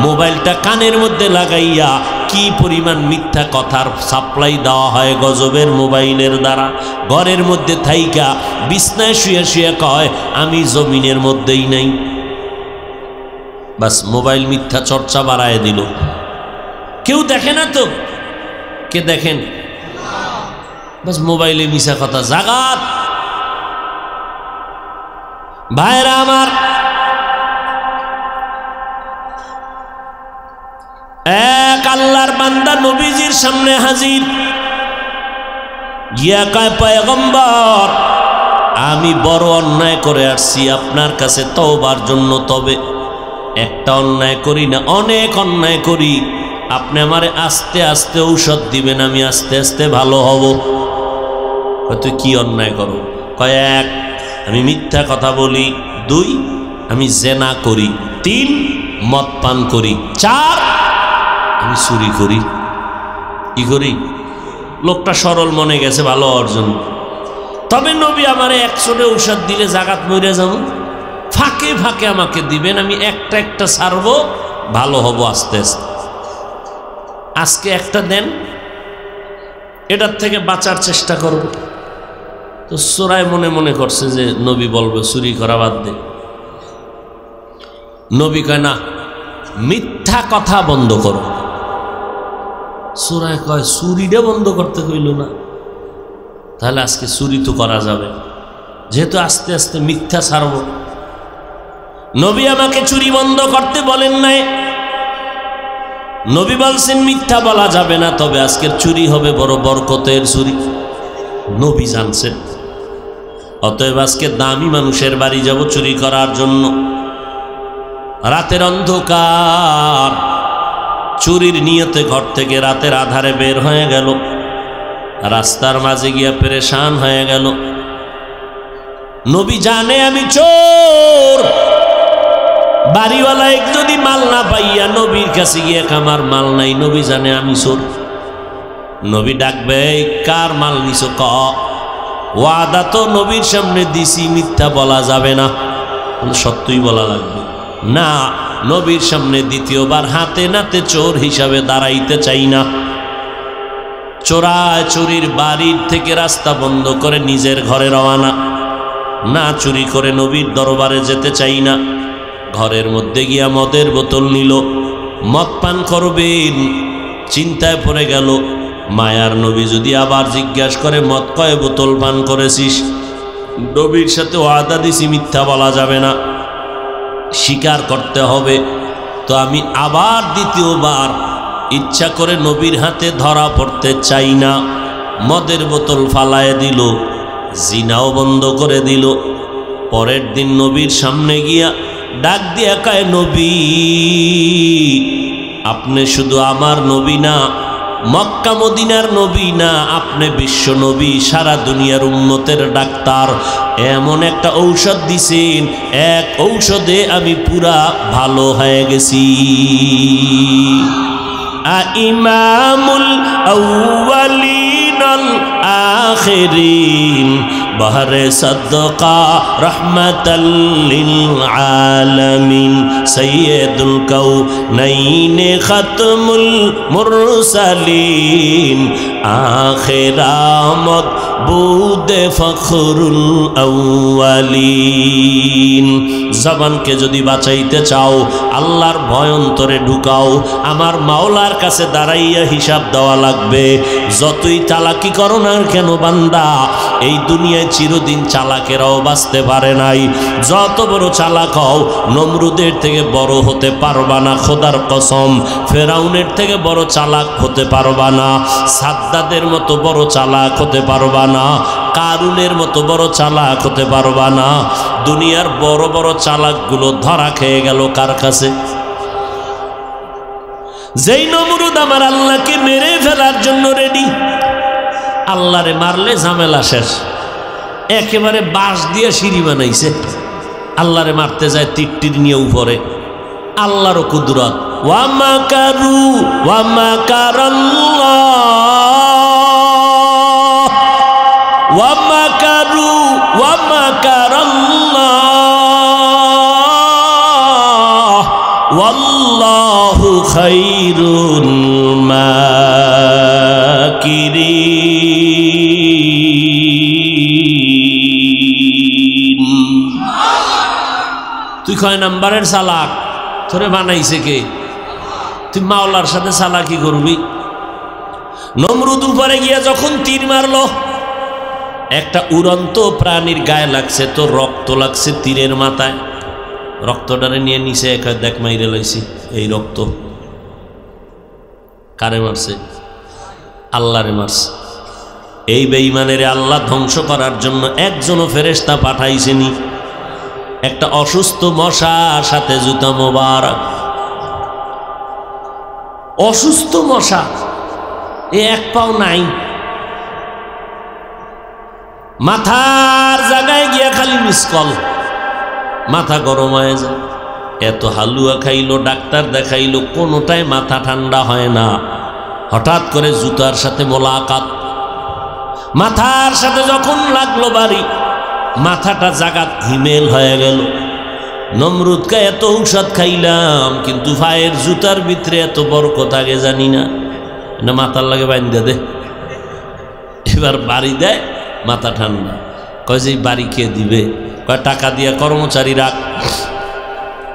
মোবাইলটা কানের মধ্যে লাগাইয়া কি পরিমাণ মিথ্যা কথার সাপ্লাই দেওয়া হয় গজবের মোবাইলের দ্বারা। ঘরের মধ্যে থাইকা বিছনায় শুয়ে শুয়ে কয় আমি জমিনের মধ্যেই নাই। বাস মোবাইল মিথ্যা চর্চা বাড়ায় দিল। কেউ দেখে না তো, কে দেখেন? বাস মোবাইলে মিছা কথা জাগাত। ভাইরা আমার, এক আল্লাহর বান্দা নবীজির সামনে হাজির, গিয়া কয় পয়গম্বর আমি বড় অন্যায় করে আসছি আপনার কাছে তওবার জন্য। তবে একটা অন্যায় করি না, অনেক অন্যায় করি। আপনি আমারে আস্তে আস্তে ঔষধ দিবেন, আমি আস্তে আস্তে ভালো হব। তুই কি অন্যায় করো? কয় এক, আমি মিথ্যা কথা বলি। 2, আমি জেনা করি। 3, মদ পান করি। 4, আমি চুরি করি। কি করি? লোকটা সরল মনে গেছে ভালো অর্জন। তবে নবী আমারে 100 ঔষধ দিলে জাগাত মরে যাব, ফাঁকে ফাঁকে আমাকে দিবেন, আমি একটা একটা ছাড়বো, ভালো হব আস্তে আস্তে। আজকে একটা দেন, এটার থেকে বাঁচার চেষ্টা করব। তো চোরাই মনে মনে করছে যে নবী বলবে চুরি করা বাদ দে। নবী কয় না, মিথ্যা কথা বন্ধ করো। চোরাই কয় চুরিটা বন্ধ করতে কইল না, তাহলে আজকে চুরি তো করা যাবে, যেহেতু আস্তে আস্তে মিথ্যা ছাড়ব। নবী আমাকে চুরি বন্ধ করতে বলেন নাই, নবী বলছেন মিথ্যা বলা যাবে না, তবে আজকের চুরি হবে বড় বরকতের চুরি। নবী জানছেন। অতএব আজকে দামি মানুষের বাড়ি যাব চুরি করার জন্য। রাতের অন্ধকার, চুরির নিয়তে ঘর থেকে রাতের আধারে বের হয়ে গেল, রাস্তার মাঝে গিয়া পেরেশান হয়ে গেল। নবী জানে আমি চোর। বাড়িওয়ালা যদি মাল না পাইয়া নবীর কাছে গিয়ে আমার মাল নাই, নবী জানে আমি চোর। নবী ডাকবে কার মাল নিছো? ক ওয়াদা তো নবীর সামনে দিছি, মিথ্যা বলা যাবে না, সত্যই বলা লাগবে না। নবীর সামনে দ্বিতীয়বার হাতে নাতে চোর হিসাবে দাঁড়াইতে চাই না। চোরায় চুরির বাড়ির থেকে রাস্তা বন্ধ করে নিজের ঘরে রওনা। না চুরি করে নবীর দরবারে যেতে চাই না। ঘরের মধ্যে গিয়া মদের বোতল নিল, মদ পান করবেন, চিন্তায় পড়ে গেল মায়ার নবী যদি আবার জিজ্ঞাসা করে মদ কয় বোতল পান করেছিস, নবীর সাথে ওয়াদা দিছি মিথ্যা বলা যাবে না, স্বীকার করতে হবে। তো আমি আবার দ্বিতীয়বার ইচ্ছা করে নবীর হাতে ধরা পড়তে চাই না, মদের বোতল ফালায় দিল, জিনাও বন্ধ করে দিল। পরের দিন নবীর সামনে গিয়া ডাক দিয়া কয় নবী, আপনি শুধু আমার নবী না, মক্কা মদিনার নবী না, আপনি বিশ্ব নবী, সারা দুনিয়ার উম্মতের ডাক্তার। এমন একটা ঔষধ দিছেন, এক ঔষধে আমি পুরা ভালো হয়ে গেছি। ইমামুল আউয়ালিন আল আখিরিন বহরে সদকা রহমাতাল লিল আলামিন সাইয়্যিদুল কাউনাইন খাতমুল মুরসালিন আখিরামত বুদে ফখরুল আউয়ালিন। জবানকে যদি বাঁচাইতে চাও, আল্লাহর ভয় অন্তরে ঢুকাও, আমার মাওলার কাছে দাঁড়াইয়া হিসাব দেওয়া লাগবে। যতই চালাকি করো না কেন বান্দা, এই দুনিয়ায় চিরদিন চালাকেরাও বাঁচতে পারে নাই। যত বড় চালাক হও, নমরুদের থেকে বড় হতে পারবা না, খোদার কসম। ফেরাউনের থেকে বড় চালাক হতে পারবা না, সাদ্দাদের মতো বড় চালাক হতে পারবা না, কারুনের মতো বড় চালাক হতে পারবা না। দুনিয়ার বড় বড় চালাকগুলো ধরা খেয়ে গেল কার কাছে? যেই নমরুদ আমার আল্লাহকে মেরে ফেলার জন্য রেডি, আল্লাহরে মারলে ঝামেলা শেষ, একেবারে বাঁশ দিয়ে সিঁড়ি বানাইছে। আল্লাহরে মারতে যায় তীর নিয়ে উপরে। আল্লাহরও কুদরত। ওয়া মাকারু ওয়া মাকারাল্লাহ ওয়া মাকারু ওয়া মাকারাল্লাহ ওয়াল্লাহু খায়রুল মাকিরিন। তুই কয় নাম্বারের চালাক? তোরে বানাইছে কে? তুই মাওলার সাথে চালাকি করবি? নমরুদ উপরে গিয়া যখন তীর মারলো, একটা উড়ন্ত প্রাণীর গায়ে লাগছে, তো রক্ত লাগছে তীরের মাথায়। রক্তটারে নিয়ে নিচে একা দেখ মাইরে লাইছি। এই রক্ত কারে মারছে? আল্লাহরে মারছে। এই বেঈমানের আল্লাহ ধ্বংস করার জন্য একজনও ফেরেশতা পাঠাইছেনি। একটা অসুস্থ মশার সাথে জুতা মোবারক। অসুস্থ মশা, এ এক পাও নাই, মাথার জায়গায় গিয়া খালি মিসকল, মাথা গরম হয়ে যায়। এত হালুয়া খাইলো, ডাক্তার দেখাইলো, কোনোটাই মাথা ঠান্ডা হয় না। হঠাৎ করে জুতার সাথে মোলাকাত, মাথার সাথে যখন লাগলো বাড়ি, মাথাটা জাগাত হিমেল হয়ে গেল। নমরুদকে এত ঔষধ খাইলাম, কিন্তু ভাইয়ের জুতার ভিতরে এত বরকত আগে জানি না। না মাথার লাগে বাইন্দা দে, এবার বাড়ি দেয়, মাথা ঠান্ডা। কয় যে বাড়ি কে দিবে? কয় টাকা দিয়া কর্মচারী রাখ।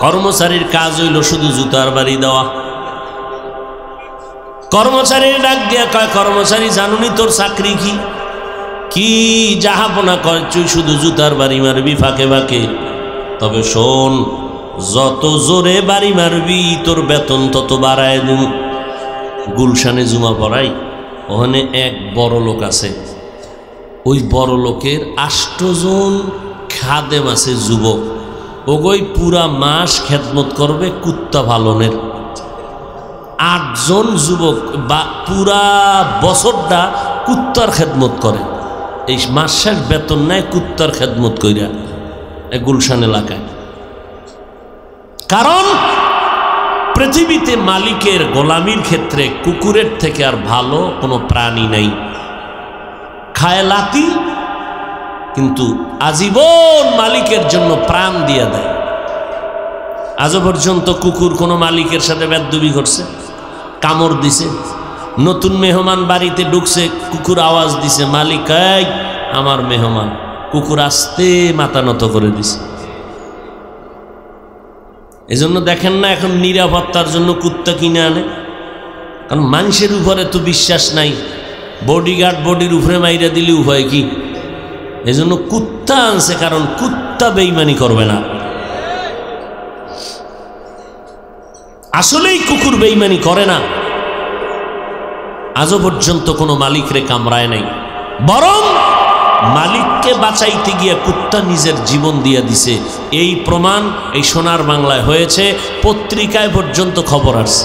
কর্মচারীর কাজ হইল শুধু জুতার বাড়ি দেওয়া। কর্মচারীর ডাক দিয়া কয়, কর্মচারী জানুনি তোর চাকরি কি? কি জাহাপনা কয়, তুই শুধু জুতার বাড়ি মারবি ফাঁকে ফাঁকে। তবে শোন, যত জোরে বাড়ি মারবি তোর বেতন তত বাড়ায় দিন। গুলশানে জুমা পড়াই, ওখানে এক বড় লোক আছে। ওই বড় লোকের 8 জন খাদেম আছে, যুবক। ওগোই পুরা মাস খেদমত করবে কুত্তা পালনের। 8 জন যুবক বা পুরা বছরটা কুত্তার খেদমত করে। এই মাস শেষ বেতন নেয় কুত্তার খেদমত কইরা গুলশান এলাকায়। কারণ পৃথিবীতে মালিকের গোলামির ক্ষেত্রে কুকুরের থেকে আর ভালো কোনো প্রাণী নাই। খায় লাতি, কিন্তু আজীবন মালিকের জন্য প্রাণ দিয়ে দেয়। আজ পর্যন্ত কুকুর কোনো মালিকের সাথে বেদবি করছে? কামড় দিছে? নতুন মেহমান বাড়িতে ঢুকছে, কুকুর আওয়াজ দিছে, মালিক এই আমার মেহমান, কুকুর আস্তে মাথা নত করে দিছে। এজন্য দেখেন না এখন নিরাপত্তার জন্য কুত্তা কিনে আনে, কারণ মানুষের উপরে তো বিশ্বাস নাই, বডিগার্ড বডির উপরে মাইরা দিলে উপায় কি? এজন্য কুত্তা আনছে, কারণ কুত্তা বেঈমানি করবে না। আসলেই কুকুর বেঈমানি করে না, আজও পর্যন্ত কোনো মালিকরে কামড়ায় নাই, বরং মালিককে বাঁচাইতে গিয়ে কুত্তা নিজের জীবন দিয়ে দিছে। এই প্রমাণ এই সোনার বাংলায় হয়েছে, পত্রিকায় পর্যন্ত খবর আসছে।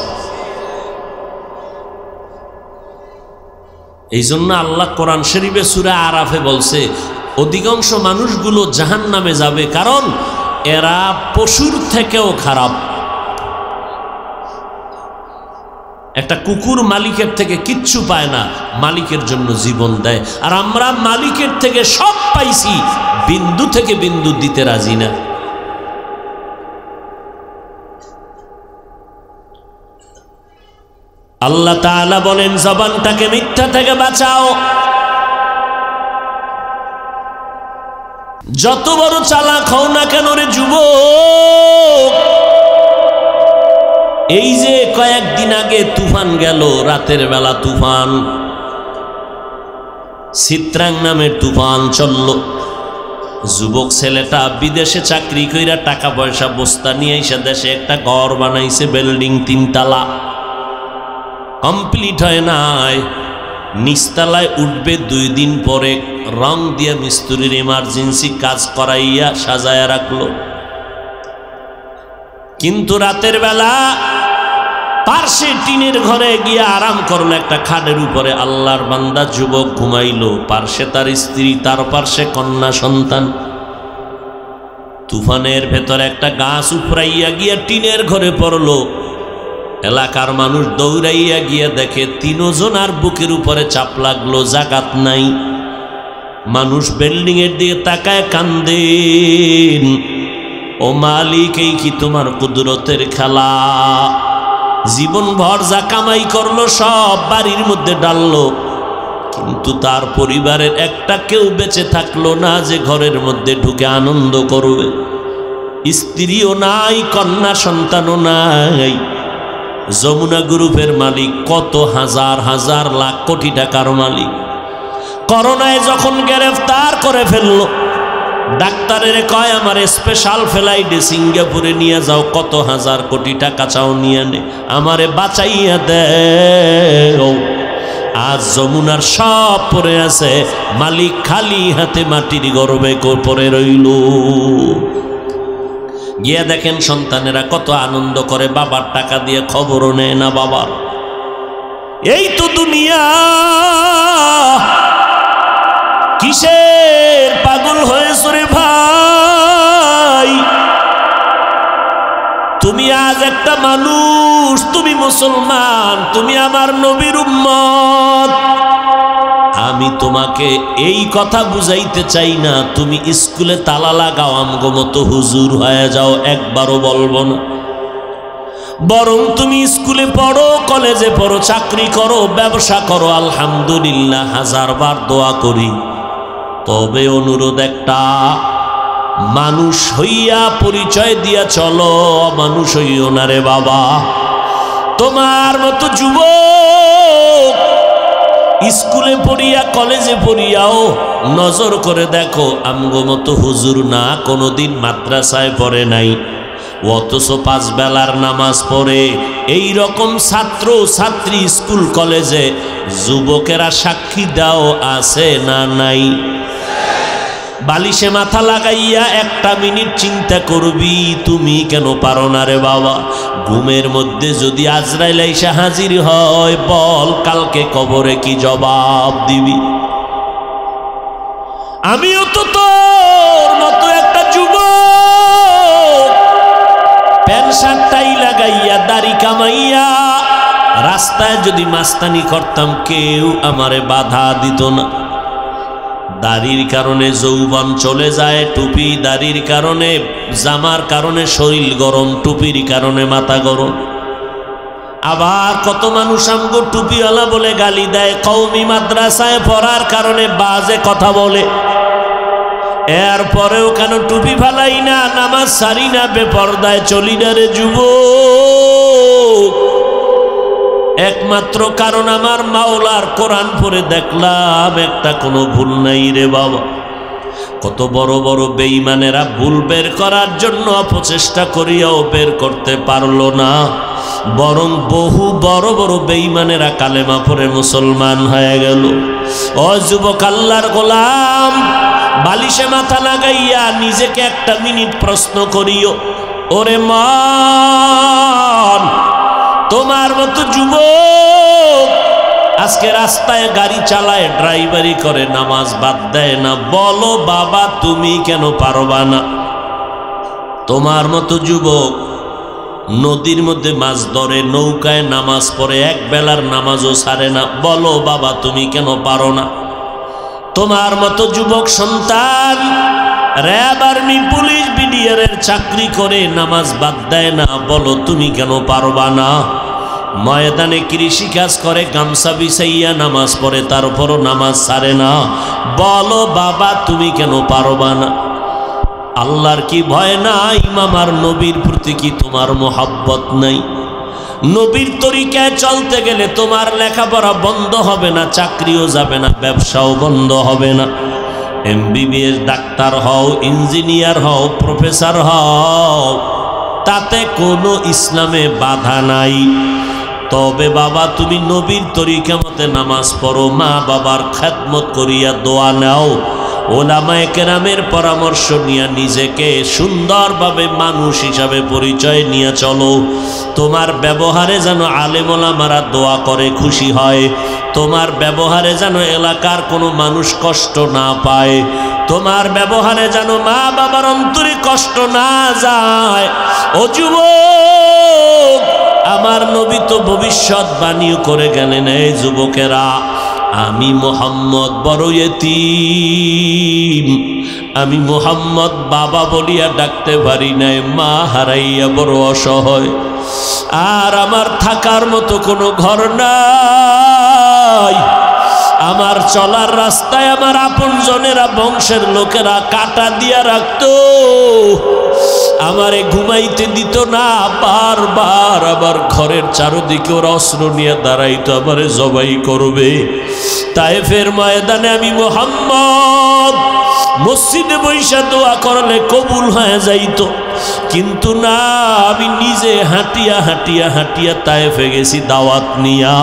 এই জন্য আল্লাহ কোরআন শরীফে সূরা আরাফে বলছে অধিকাংশ মানুষগুলো জাহান্নামে যাবে, কারণ এরা পশুর থেকেও খারাপ। একটা কুকুর মালিকের থেকে কিচ্ছু পায় না, মালিকের জন্য জীবন দেয়, আর আমরা মালিকের থেকে সব পাইছি, বিন্দু থেকে বিন্দু দিতে রাজি না। আল্লাহ তাআলা বলেন জবানটাকে মিথ্যা থেকে বাঁচাও। যত বড় চালাক হও না কেন রে যুবক, এই যে কয়েকদিন আগে তুফান গেল, রাতের বেলা তুফান, চিত্রাং নামের তুফান চলল। যুবক ছেলেটা বিদেশে চাকরি কইরা টাকা পয়সা বস্তা নিয়ে এসে দেশে একটা ঘর বানাইছে, বিল্ডিং 3 তলা, কমপ্লিট হয় নাই, নিচতলায় উঠবে 2 দিন পরে। রং দিয়ে মিস্ত্রির ইমার্জেন্সি কাজ করাইয়া সাজায়া রাখলো, কিন্তু রাতের বেলা পার্শ্বে টিনের ঘরে গিয়ে আরাম করলো একটা খাটের উপরে। আল্লাহর বান্দা যুবক ঘুমাইলো, পার্শ্বে তার স্ত্রী, তার পার্শ্বে কন্যা সন্তান। তুফানের ভেতরে একটা গাছ উপড়াইয়া গিয়া টিনের ঘরে পড়লো। এলাকার মানুষ দৌড়াইয়া গিয়া দেখে 3 জনার বুকের উপরে চাপ লাগলো, জাগাত নাই। মানুষ বিল্ডিং এর দিকে তাকায় কান্দেন, ও মালিক এই কি তোমার কুদরতের খেলা? জীবন ভর যা কামাই করলো সব বাড়ির মধ্যে ডাললো, কিন্তু তার পরিবারের একটা কেউ বেঁচে থাকলো না যে ঘরের মধ্যে ঢুকে আনন্দ করবে। স্ত্রীও নাই, কন্যা সন্তানও নাই। যমুনা গ্রুপের মালিক কত হাজার হাজার লাখ কোটি টাকার মালিক, করোনায় যখন গ্রেফতার করে ফেললো, ডাক্তারের কয় আমার স্পেশাল ফ্লাইটে সিঙ্গাপুরে নিয়ে যাও, কত হাজার কোটি টাকা চাও নিয়ে নে, আমারে বাঁচাইয়া দেও। আজ যমুনার সব পড়ে আছে, মালিক খালি হাতে মাটির গর্বে পড়ে রইল। গিয়া দেখেন সন্তানেরা কত আনন্দ করে, বাবার টাকা দিয়ে খবরও নেয় না বাবার। এই তো দুনিয়া, কিসের পাগল হয়েছ রে ভাই? তুমি আজ একটা মানুষ, তুমি মুসলমান, তুমি আমার নবীর উম্মত। আমি তোমাকে এই কথা বুঝাইতে চাই না তুমি স্কুলে তালা লাগাও আমগো মতো হুজুর হয়ে যাও, একবারও বলবো না। বরং তুমি স্কুলে পড়ো, কলেজে পড়ো, চাকরি করো, ব্যবসা করো, আলহামদুলিল্লাহ 1000 বার দোয়া করি। তবে অনুরোধ একটা, মানুষ হইয়া পরিচয় দিয়া চলো, মানুষ হইও না রে বাবা। তোমার মতো যুবক স্কুলে পড়িয়া কলেজে পড়িয়াও নজর করে দেখো আমগো মতো হুজুর না, কোনোদিন মাদ্রাসায় পড়ে নাই, অথচ 5 বেলার নামাজ পড়ে। এই রকম ছাত্র ছাত্রী স্কুল কলেজে যুবকেরা সাক্ষী দাও আছে না নাই? বালিশে মাথা লাগাইয়া 1টা মিনিট চিন্তা করবি, তুমি কেন পারো না রে বাবা? ঘুমের মধ্যে যদি আজরাইল এসে হাজির হয়, বল কালকে কবরে কি জবাব দিবি? আমিও তো তোর মতো একটা যুবক, প্যান্ট শার্টটাই লাগাইয়া দাড়ি কামাইয়া রাস্তায় যদি মাস্তানি করতাম, কেউ আমারে বাধা দিত না। দাড়ির কারণে যৌবন চলে যায়, টুপি দাড়ির কারণে, জামার কারণে শরীর গরম, টুপির কারণে মাথা গরম। আবার কত মানুষ আমগো টুপিওয়ালা বলে গালি দেয়, কওমি মাদ্রাসায় পড়ার কারণে বাজে কথা বলে। এরপরেও কেন টুপি ফালাই না, নামাজ সারি না, বেপরদায় চলি না রে যুবক? একমাত্র কারণ আমার মাওলার কোরআন পড়ে দেখলাম একটা কোনো ভুল নাই রে বাবা। কত বড় বড় বেঈমানেরা ভুল বের করার জন্য অপচেষ্টা করিয়াও বের করতে পারলো না, বরং বহু বড় বড় বেঈমানেরা কালেমা পড়ে মুসলমান হয়ে গেল। ও যুবক, আল্লাহর গোলাম, বালিশে মাথা লাগাইয়া নিজেকে একটা মিনিট প্রশ্ন করিও, ওরে মান, তোমার মতো যুবক আজকে রাস্তায় গাড়ি চালায়, ড্রাইভারি করে, নামাজ বাদ দেয় না, বলো বাবা তুমি কেন পারবা না? তোমার মতো যুবক নদীর মধ্যে মাছ ধরে, নৌকায় নামাজ পড়ে, এক বেলার নামাজও ছাড়ে না, বলো বাবা তুমি কেন পারো না? তোমার মতো যুবক সন্তান র্যাব, আর্মি, পুলিশ, বিডিআরের চাকরি করে, নামাজ বাদ দেয় না, বলো তুমি কেন পারবা না? ময়দানে কৃষি কাজ করে, গামছা বিছাইয়া নামাজ পড়ে, তারপরও নামাজ ছাড়ে না, বলো বাবা তুমি কেন পারবা না? আল্লাহর কি ভয় নাই? আমার নবীর প্রতি কি তোমার মোহাব্বত নাই? নবীর তরিকায় চলতে গেলে তোমার লেখাপড়া বন্ধ হবে না, চাকরিও যাবে না, ব্যবসাও বন্ধ হবে না। এমবিবিএস ডাক্তার হও, ইঞ্জিনিয়ার হও, প্রফেসর হও, তাতে কোনো ইসলামে বাধা নাই। তবে বাবা তুমি নবীর তরিকা মতে নামাজ পড়ো, মা বাবার খেদমত করিয়া দোয়া নাও, ওলামায়ে কেরামের পরামর্শ নিয়ে নিজেকে সুন্দরভাবে মানুষ হিসাবে পরিচয় নিয়ে চলো। তোমার ব্যবহারে যেন আলেম ওলামারা দোয়া করে খুশি হয়, তোমার ব্যবহারে যেন এলাকার কোনো মানুষ কষ্ট না পায়, তোমার ব্যবহারে যেন মা বাবার অন্তরে কষ্ট না যায়। ও যুবক, আমার নবী তো ভবিষ্যৎবাণীও করে গেলেন, এই যুবকেরা আমি মোহাম্মদ বড় ইতিম, আমি মোহাম্মদ বাবা বলিয়া ডাকতে পারি নাই, মা হারাইয়া বড় অসহায়, আর আমার থাকার মতো কোনো ঘর নাই, আমার চলার রাস্তায় আমার আপনজনেরা, বংশের লোকেরা কাঁটা দিয়া রাখতো, আমারে ঘুমাইতে দিত না, বারবার আবার ঘরের চারদিকে ওরা অস্ত্র নিয়ে দাঁড়াইতো, আমারে জবাই করবে। তায়েফের ময়দানে আমি মুহাম্মদ মসজিদে বৈশা দোয়া করলে কবুল হয়ে যাইতো, কিন্তু না, আমি নিজে হাঁটিয়া হাঁটিয়া হাঁটিয়া তায়েফে গেছি দাওয়াত নিয়া।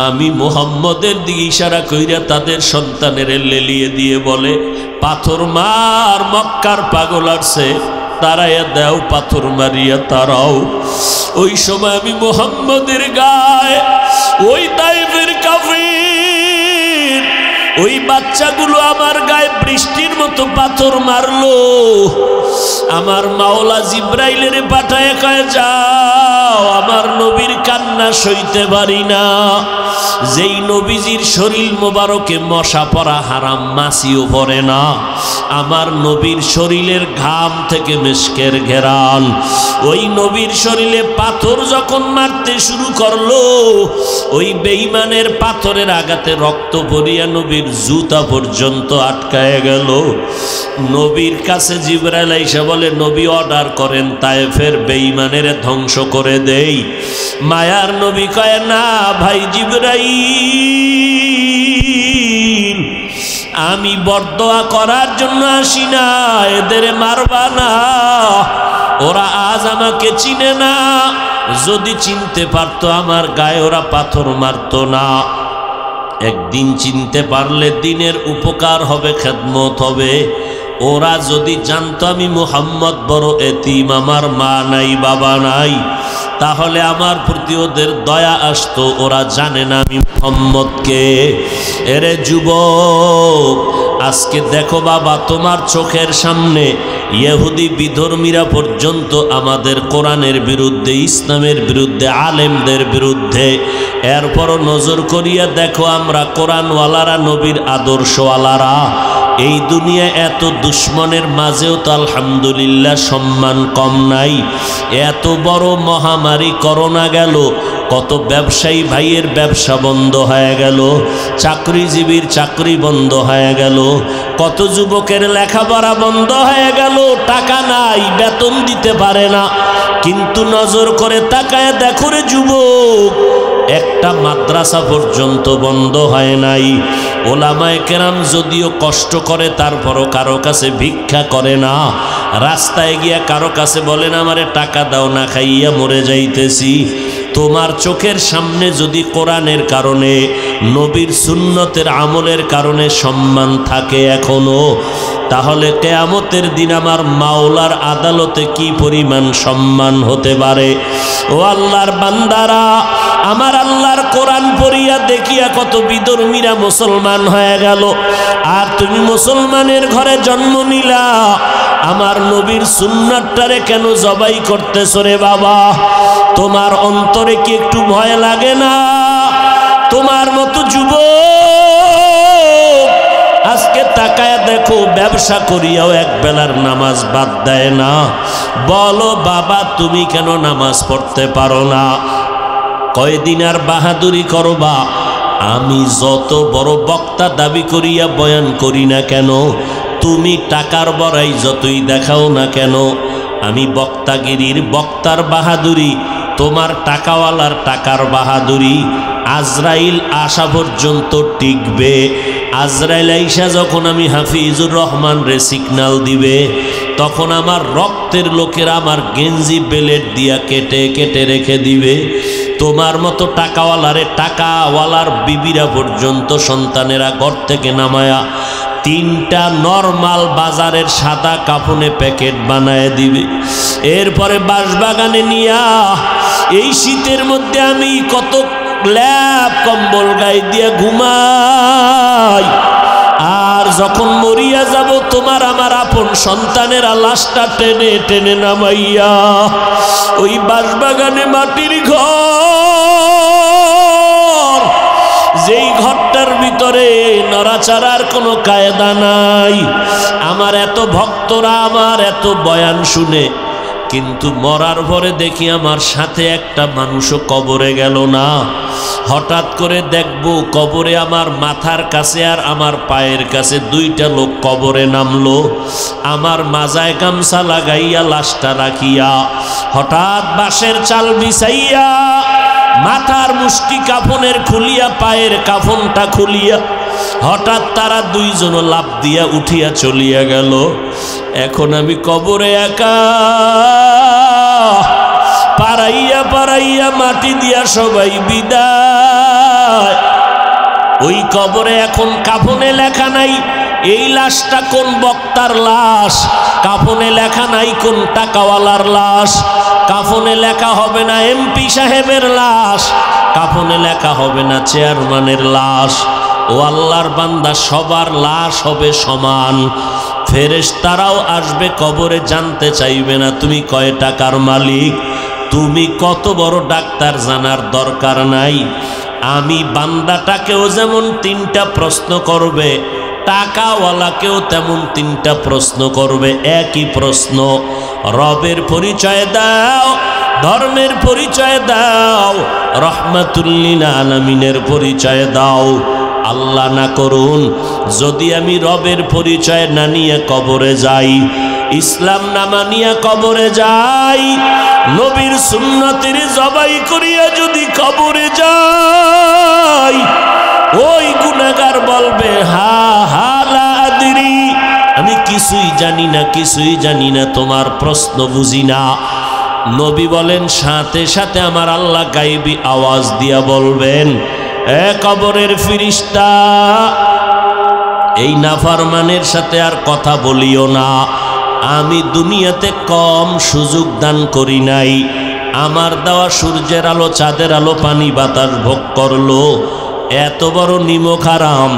আমি মুহাম্মদের দিকে ইশারা কইরা তাদের সন্তানের লেলিয়ে দিয়ে বলে, পাথর মার, মক্কার পাগল আসছে, তারাইয়া দেও, পাথর মারিয়া তারাও। ওই সময় আমি মুহাম্মদের গায়ে ওই তায়েফের কাফির, ওই বাচ্চাগুলো আমার গায়ে বৃষ্টির মতো পাথর মারলো। আমার মাওলা জিব্রাইলের পাঠায় কয়, যাও, আমার নবীর কান্না সইতে পারি না। যেই নবীজির শরীর মোবারকে মশা পড়া হারাম, মাছিও পড়ে না, আমার নবীর শরীরের ঘাম থেকে মিশকের ঘেরান, ওই নবীর শরীরে পাথর যখন মারতে শুরু করলো, ওই বেঈমানের পাথরের আঘাতে রক্ত পড়িয়া নবীর জুতা পর্যন্ত আটকায় গেল। নবীর কাছে জিবরাইল আইসা বলে, নবী অর্ডার করেন তায়েফের বেঈমানের ধ্বংস করে দেই। মায়ার নবী কয়, না ভাই জিবরাইল, আমি বরদোয়া করার জন্য আসি না, এদের মারবা না, ওরা আজ আমাকে চিনে না, যদি চিনতে পারতো আমার গায়ে ওরা পাথর মারতো না। একদিন চিনতে পারলে দিনের উপকার হবে, খেদমত হবে। ওরা যদি জানতো আমি মুহাম্মদ বড় এতিম, আমার মা নাই বাবা নাই, তাহলে আমার প্রতি ওদের দয়া আসতো। ওরা জানে না আমি মুহাম্মদকে। এরে যুবক, আজকে দেখো বাবা, তোমার চোখের সামনে ইহুদি বিধর্মীরা পর্যন্ত আমাদের কোরআনের বিরুদ্ধে, ইসলামের বিরুদ্ধে, আলেমদের বিরুদ্ধে। এরপরও নজর করিয়া দেখো, আমরা কোরআনওয়ালারা, নবীর আদর্শওয়ালারা এই দুনিয়া এত দুশ্মনের মাঝেও তো আলহামদুলিল্লাহ সম্মান কম নাই। এত বড় মহামারী করোনা গেল, কত ব্যবসায়ী ভাইয়ের ব্যবসা বন্ধ হয়ে গেল, চাকরিজীবীর চাকরি বন্ধ হয়ে গেল, কত যুবকের লেখাপড়া বন্ধ হয়ে গেল। টাকা নাই, বেতন দিতে পারে না। কিন্তু নজর করে তাকায় দেখো রে যুবক, একটা মাদ্রাসা পর্যন্ত বন্ধ হয় নাই। ওলামায়ে কেরাম যদিও কষ্ট করে, তারপরও কারো কাছে ভিক্ষা করে না। রাস্তায় গিয়া কারো কাছে বলেন আমারে টাকা দাও, না খাইয়া মরে যাইতেছি। তোমার চোখের সামনে যদি কোরআনের কারণে, নবীর সুন্নতের আমলের কারণে সম্মান থাকে এখনো, তাহলে কিয়ামতের দিন আমার মাওলার আদালতে কি পরিমাণ সম্মান হতে পারে। ও আল্লাহর বান্দারা, আমার আল্লাহর কোরআন পড়িয়া দেখিয়া কত বিধর্মীরা মুসলমান হয়ে গেল। আর তুমি মুসলমানের ঘরে জন্ম নিলা, আমার নবীর সুন্নাতটারে কেন জবাই করতেছো রে বাবা? তোমার অন্তরে কি একটু ভয় লাগে না? তোমার মতো যুবক আজকে তাকায়া দেখো, ব্যবসা করিয়াও এক বেলার নামাজ বাদ দেয় না। বলো বাবা, তুমি কেন নামাজ পড়তে পারো না? কয়দিন আর বাহাদুরি করবা? আমি যত বড় বক্তা দাবি করিয়া বয়ান করি না কেন, তুমি টাকার বড়াই যতই দেখাও না কেন, আমি বক্তাগিরির বক্তার বাহাদুরি, তোমার টাকাওয়ালার টাকার বাহাদুরি আজরাইল আসা পর্যন্ত টিকবে। আজরাইল আইসা যখন আমি হাফিজুর রহমান রে সিগন্যাল দিবে, তখন আমার রক্তের লোকেরা আমার গেঞ্জি বেলেট দিয়া কেটে কেটে রেখে দিবে। তোমার মতো টাকাওয়ালারে, টাকাওয়ালার বিবিরা পর্যন্ত সন্তানেরা ঘর থেকে নামায়া 3টা নরমাল বাজারের সাদা কাফনে প্যাকেট বানায় দিবে। এরপরে বাঁশবাগানে নিয়া এই শীতের মধ্যে আমি কত ল্যাপ কম্বল গায়ে দিয়ে ঘুমাই। আর যখন মরিয়া যাব, তোমার আমার আপন সন্তানেরা লাশটা টেনে টেনে নামাইয়া ওই বাঁশবাগানে মাটির ঘর, যেই ঘরটার ভিতরে নড়াচড়ার কোনো কায়দা নাই। আমার এত ভক্তরা আমার এত বয়ান শুনে, কিন্তু মরার পরে দেখি আমার সাথে একটা মানুষও কবরে গেল না। হঠাৎ করে দেখব কবরে আমার মাথার কাছে আর আমার পায়ের কাছে 2টা লোক কবরে নামলো। আমার মাজায় গামছা লাগাইয়া লাশটা রাখিয়া, হঠাৎ বাঁশের চাল বিছাইয়া, মাথার মুষ্টি কাফনের খুলিয়া, পায়ের কাফনটা খুলিয়া, হঠাৎ তারা 2জন লাফ দিয়া উঠিয়া চলিয়া গেল। এখন আমি কবরে একা, পাড়াইয়া পাড়াইয়া মাটি দিয়া সবাই বিদায়। ওই কবরে এখন কাফনে লেখা নাই এই লাশটা কোন বক্তার লাশ, কাফনে লেখা নাই কোন টাকাওয়ালার লাশ, কাফনে লেখা হবে না এমপি সাহেবের লাশ, কাফনে লেখা হবে না চেয়ারম্যানের লাশ। ও আল্লাহর বান্দা, সবার লাশ হবে সমান। ফেরেশতারাও আসবে কবরে, জানতে চাইবে না তুমি কয় টাকার মালিক, তুমি কত বড় ডাক্তার, জানার দরকার নাই। আমি বান্দাটাকেও যেমন 3টা প্রশ্ন করবে, টাকাওয়ালাকেও তেমন 3টা প্রশ্ন করবে। একই প্রশ্ন, রবের পরিচয় দাও, ধর্মের পরিচয় দাও, রহমাতুল লিল আলামিনের পরিচয় দাও। আল্লাহ না করুন যদি আমি রবের পরিচয় না নিয়ে কবরে যাই, ইসলাম না মানিয়া কবরে যাই, নবীর সুন্নতের জবাই করিয়া যদি কবরে যাই, ওই গুনাহগার বলবে হা হা লা আদরি, আমি কিছুই জানি না, কিছুই জানি না, তোমার প্রশ্ন বুঝি না। নবী বলেন সাথে সাথে আমার আল্লাহ গায়েবী আওয়াজ দিয়া বলবেন, এ কবরের ফিরিস্তা, এই নাফরমানের সাথে আর কথা বলিও না। আমি দুনিয়াতে কম সুযোগ দান করি নাই, আমার দেওয়া সূর্যের আলো, চাঁদের আলো, পানি বাতাস ভোগ করলো, এত বড় নিমক হারাম।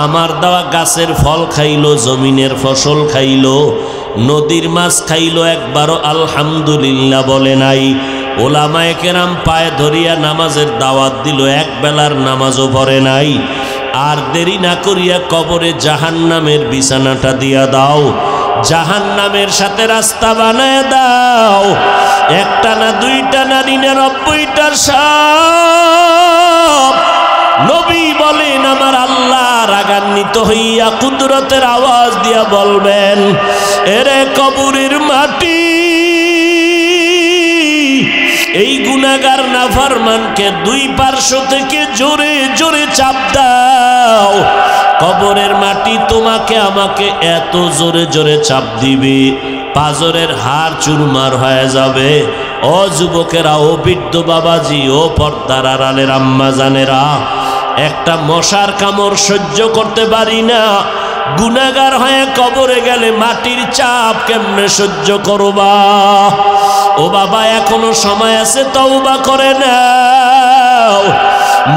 আমার দেওয়া গাছের ফল খাইলো, জমিনের ফসল খাইলো, নদীর মাছ খাইলো, একবারও আলহামদুলিল্লাহ বলে নাই। ওলামায়ে কেরাম পায়ে ধরিয়া নামাজের দাওয়াত দিল, এক বেলার নামাজও পড়ে নাই। আর দেরি না করিয়া কবরে জাহান্নামের বিছানাটা দিয়া দাও, জাহান্নামের সাথে রাস্তা বানায় দাও। একটা না দুইটা না 99টার সাপ। নবী বলেন আমার আল্লাহ রাগান্বিত হইয়া কুদরতের আওয়াজ দিয়া বলবেন, এরে কবরের মাটি, এই গুনাহগার নাফরমানকে দুই পার্শ্ব থেকে জোরে জোরে চাপ দাও। কবরের মাটি তোমাকে আমাকে এত জোরে জোরে চাপ দিবে, পাজরের হাড় চুরমার হয়ে যাবে। ও যুবকেরা, ও বৃদ্ধ বাবাজি, ও পর্দার আড়ালের আম্মা জানেরা, একটা মশার কামড় সহ্য করতে পারি না। গুনাহগার হয়ে কবরে গেলে মাটির চাপ কেমনে সহ্য করবা? ও বাবা, এখনো সময় আছে, তওবা করে নাও।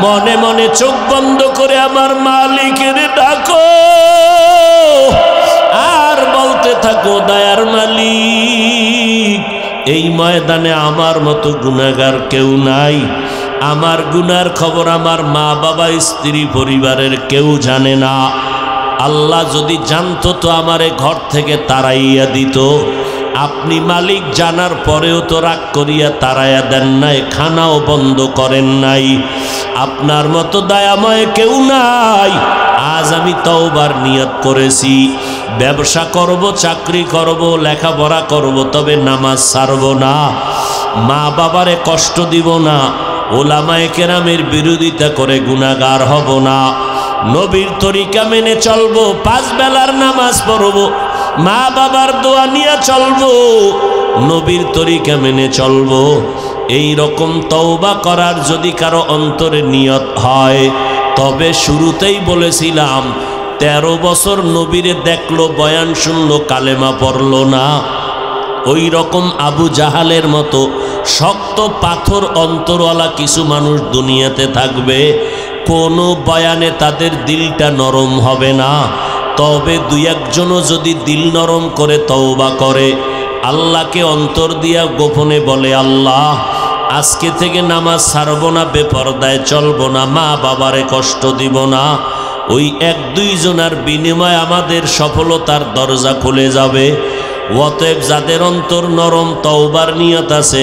মনে মনে চোখ বন্ধ করে আমার মালিকের ডাকো আর বলতে থাকো, দয়ার মালিক, এই ময়দানে আমার মতো গুনাহগার কেউ নাই। আমার গুনার খবর আমার মা বাবা স্ত্রী পরিবারের কেউ জানে না। আল্লাহ যদি জানতো তো আমারে ঘর থেকে তাড়াইয়া দিত। আপনি মালিক জানার পরেও তো রাগ করিয়া তাড়াইয়া দেন নাই, খানাও বন্ধ করেন নাই। আপনার মতো দয়াময় কেউ নাই। আজ আমি তওবার নিয়ত করেছি, ব্যবসা করব, চাকরি করব, লেখাপড়া করব, তবে নামাজ ছাড়ব না, মা বাবারে কষ্ট দিব না, ওলামায়ে কেরামের বিরোধিতা করে গুনাহগার হব না, নবীর তরিকা মেনে চলবো, 5 বেলার নামাজ পড়ব, মা বাবার দোয়া নিয়ে চলবো, নবীর তরিকা মেনে চলবো। এই রকম তওবা করার যদি কারো অন্তরে নিয়ত হয়, তবে শুরুতেই বলেছিলাম 13 বছর নবীরে দেখলো, বয়ান শুনলো, কালেমা পড়লো না। ওই রকম আবু জাহালের মতো শক্ত পাথর অন্তরওয়ালা কিছু মানুষ দুনিয়াতে থাকবে, কোনো বয়ানে তাদের দিলটা নরম হবে না। তবে 2-1জনও যদি দিল নরম করে তওবা করে, আল্লাহকে অন্তর দিয়া গোপনে বলে, আল্লাহ আজকে থেকে নামাজ ছাড়ব না, বেপরদায় চলব না, মা বাবারে কষ্ট দিব না, ওই 1-2 জনার বিনিময়ে আমাদের সফলতার দরজা খুলে যাবে। অতএব যাদের অন্তর নরম, তওবার নিয়ত আছে,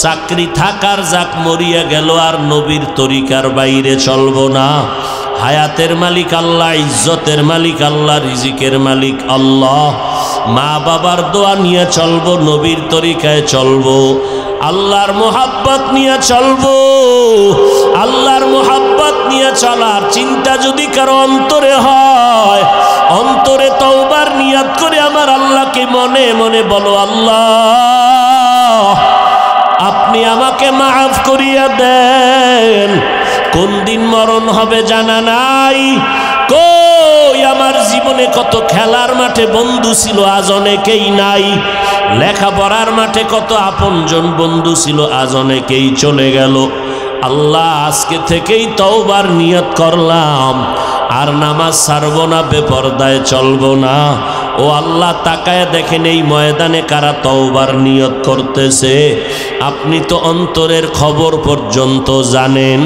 চাকরি থাকার যাক, মরিয়া গেল, আর নবীর তরিকার বাইরে চলব না। হায়াতের মালিক আল্লাহ, ইজ্জতের মালিক আল্লাহ, রিজিকের মালিক আল্লাহ। মা বাবার দোয়া নিয়ে চলবো, নবীর তরিকায় চলবো, আল্লাহর মোহাব্বত নিয়ে চলবো। আল্লাহর মোহাব্বত নিয়ে চলার চিন্তা যদি কারো অন্তরে হয়, অন্তরে তওবার নিয়ত করে আমার আল্লাহকে মনে মনে বলো, আল্লাহ আপনি আমাকে মাফ করিয়া দেন। কোন দিন মরণ হবে জানা নাই। কই আমার জীবনে কত খেলার মাঠে বন্ধু ছিল, আজ অনেকেই নাই। লেখাপড়ার মাঠে কত আপনজন বন্ধু ছিল, আজ অনেকেই চলে গেল। আল্লাহ আজকে থেকেই তওবার নিয়ত করলাম, আর নামাজ ছাড়ব না, বেপরদায় চলব না। ও আল্লাহ, তাকায় দেখেন এই ময়দানে কারা তওবার নিয়ত করতেছে। আপনি তো অন্তরের খবর পর্যন্ত জানেন।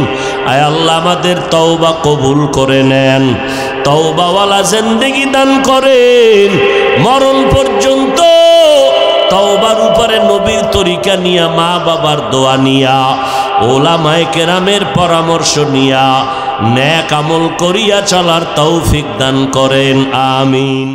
আয় আল্লাহ, আমাদের তওবা কবুল করে নেন, তওবাওয়ালা জিন্দেগি দান করেন। মরণ পর্যন্ত তওবার উপরে নবীর তরিকা নিয়া, মা বাবার দোয়া নিয়া, ওলামায়ে কেরামের পরামর্শ নিয়া নেক আমল করিয়া চলার তৌফিক দান করেন। আমিন।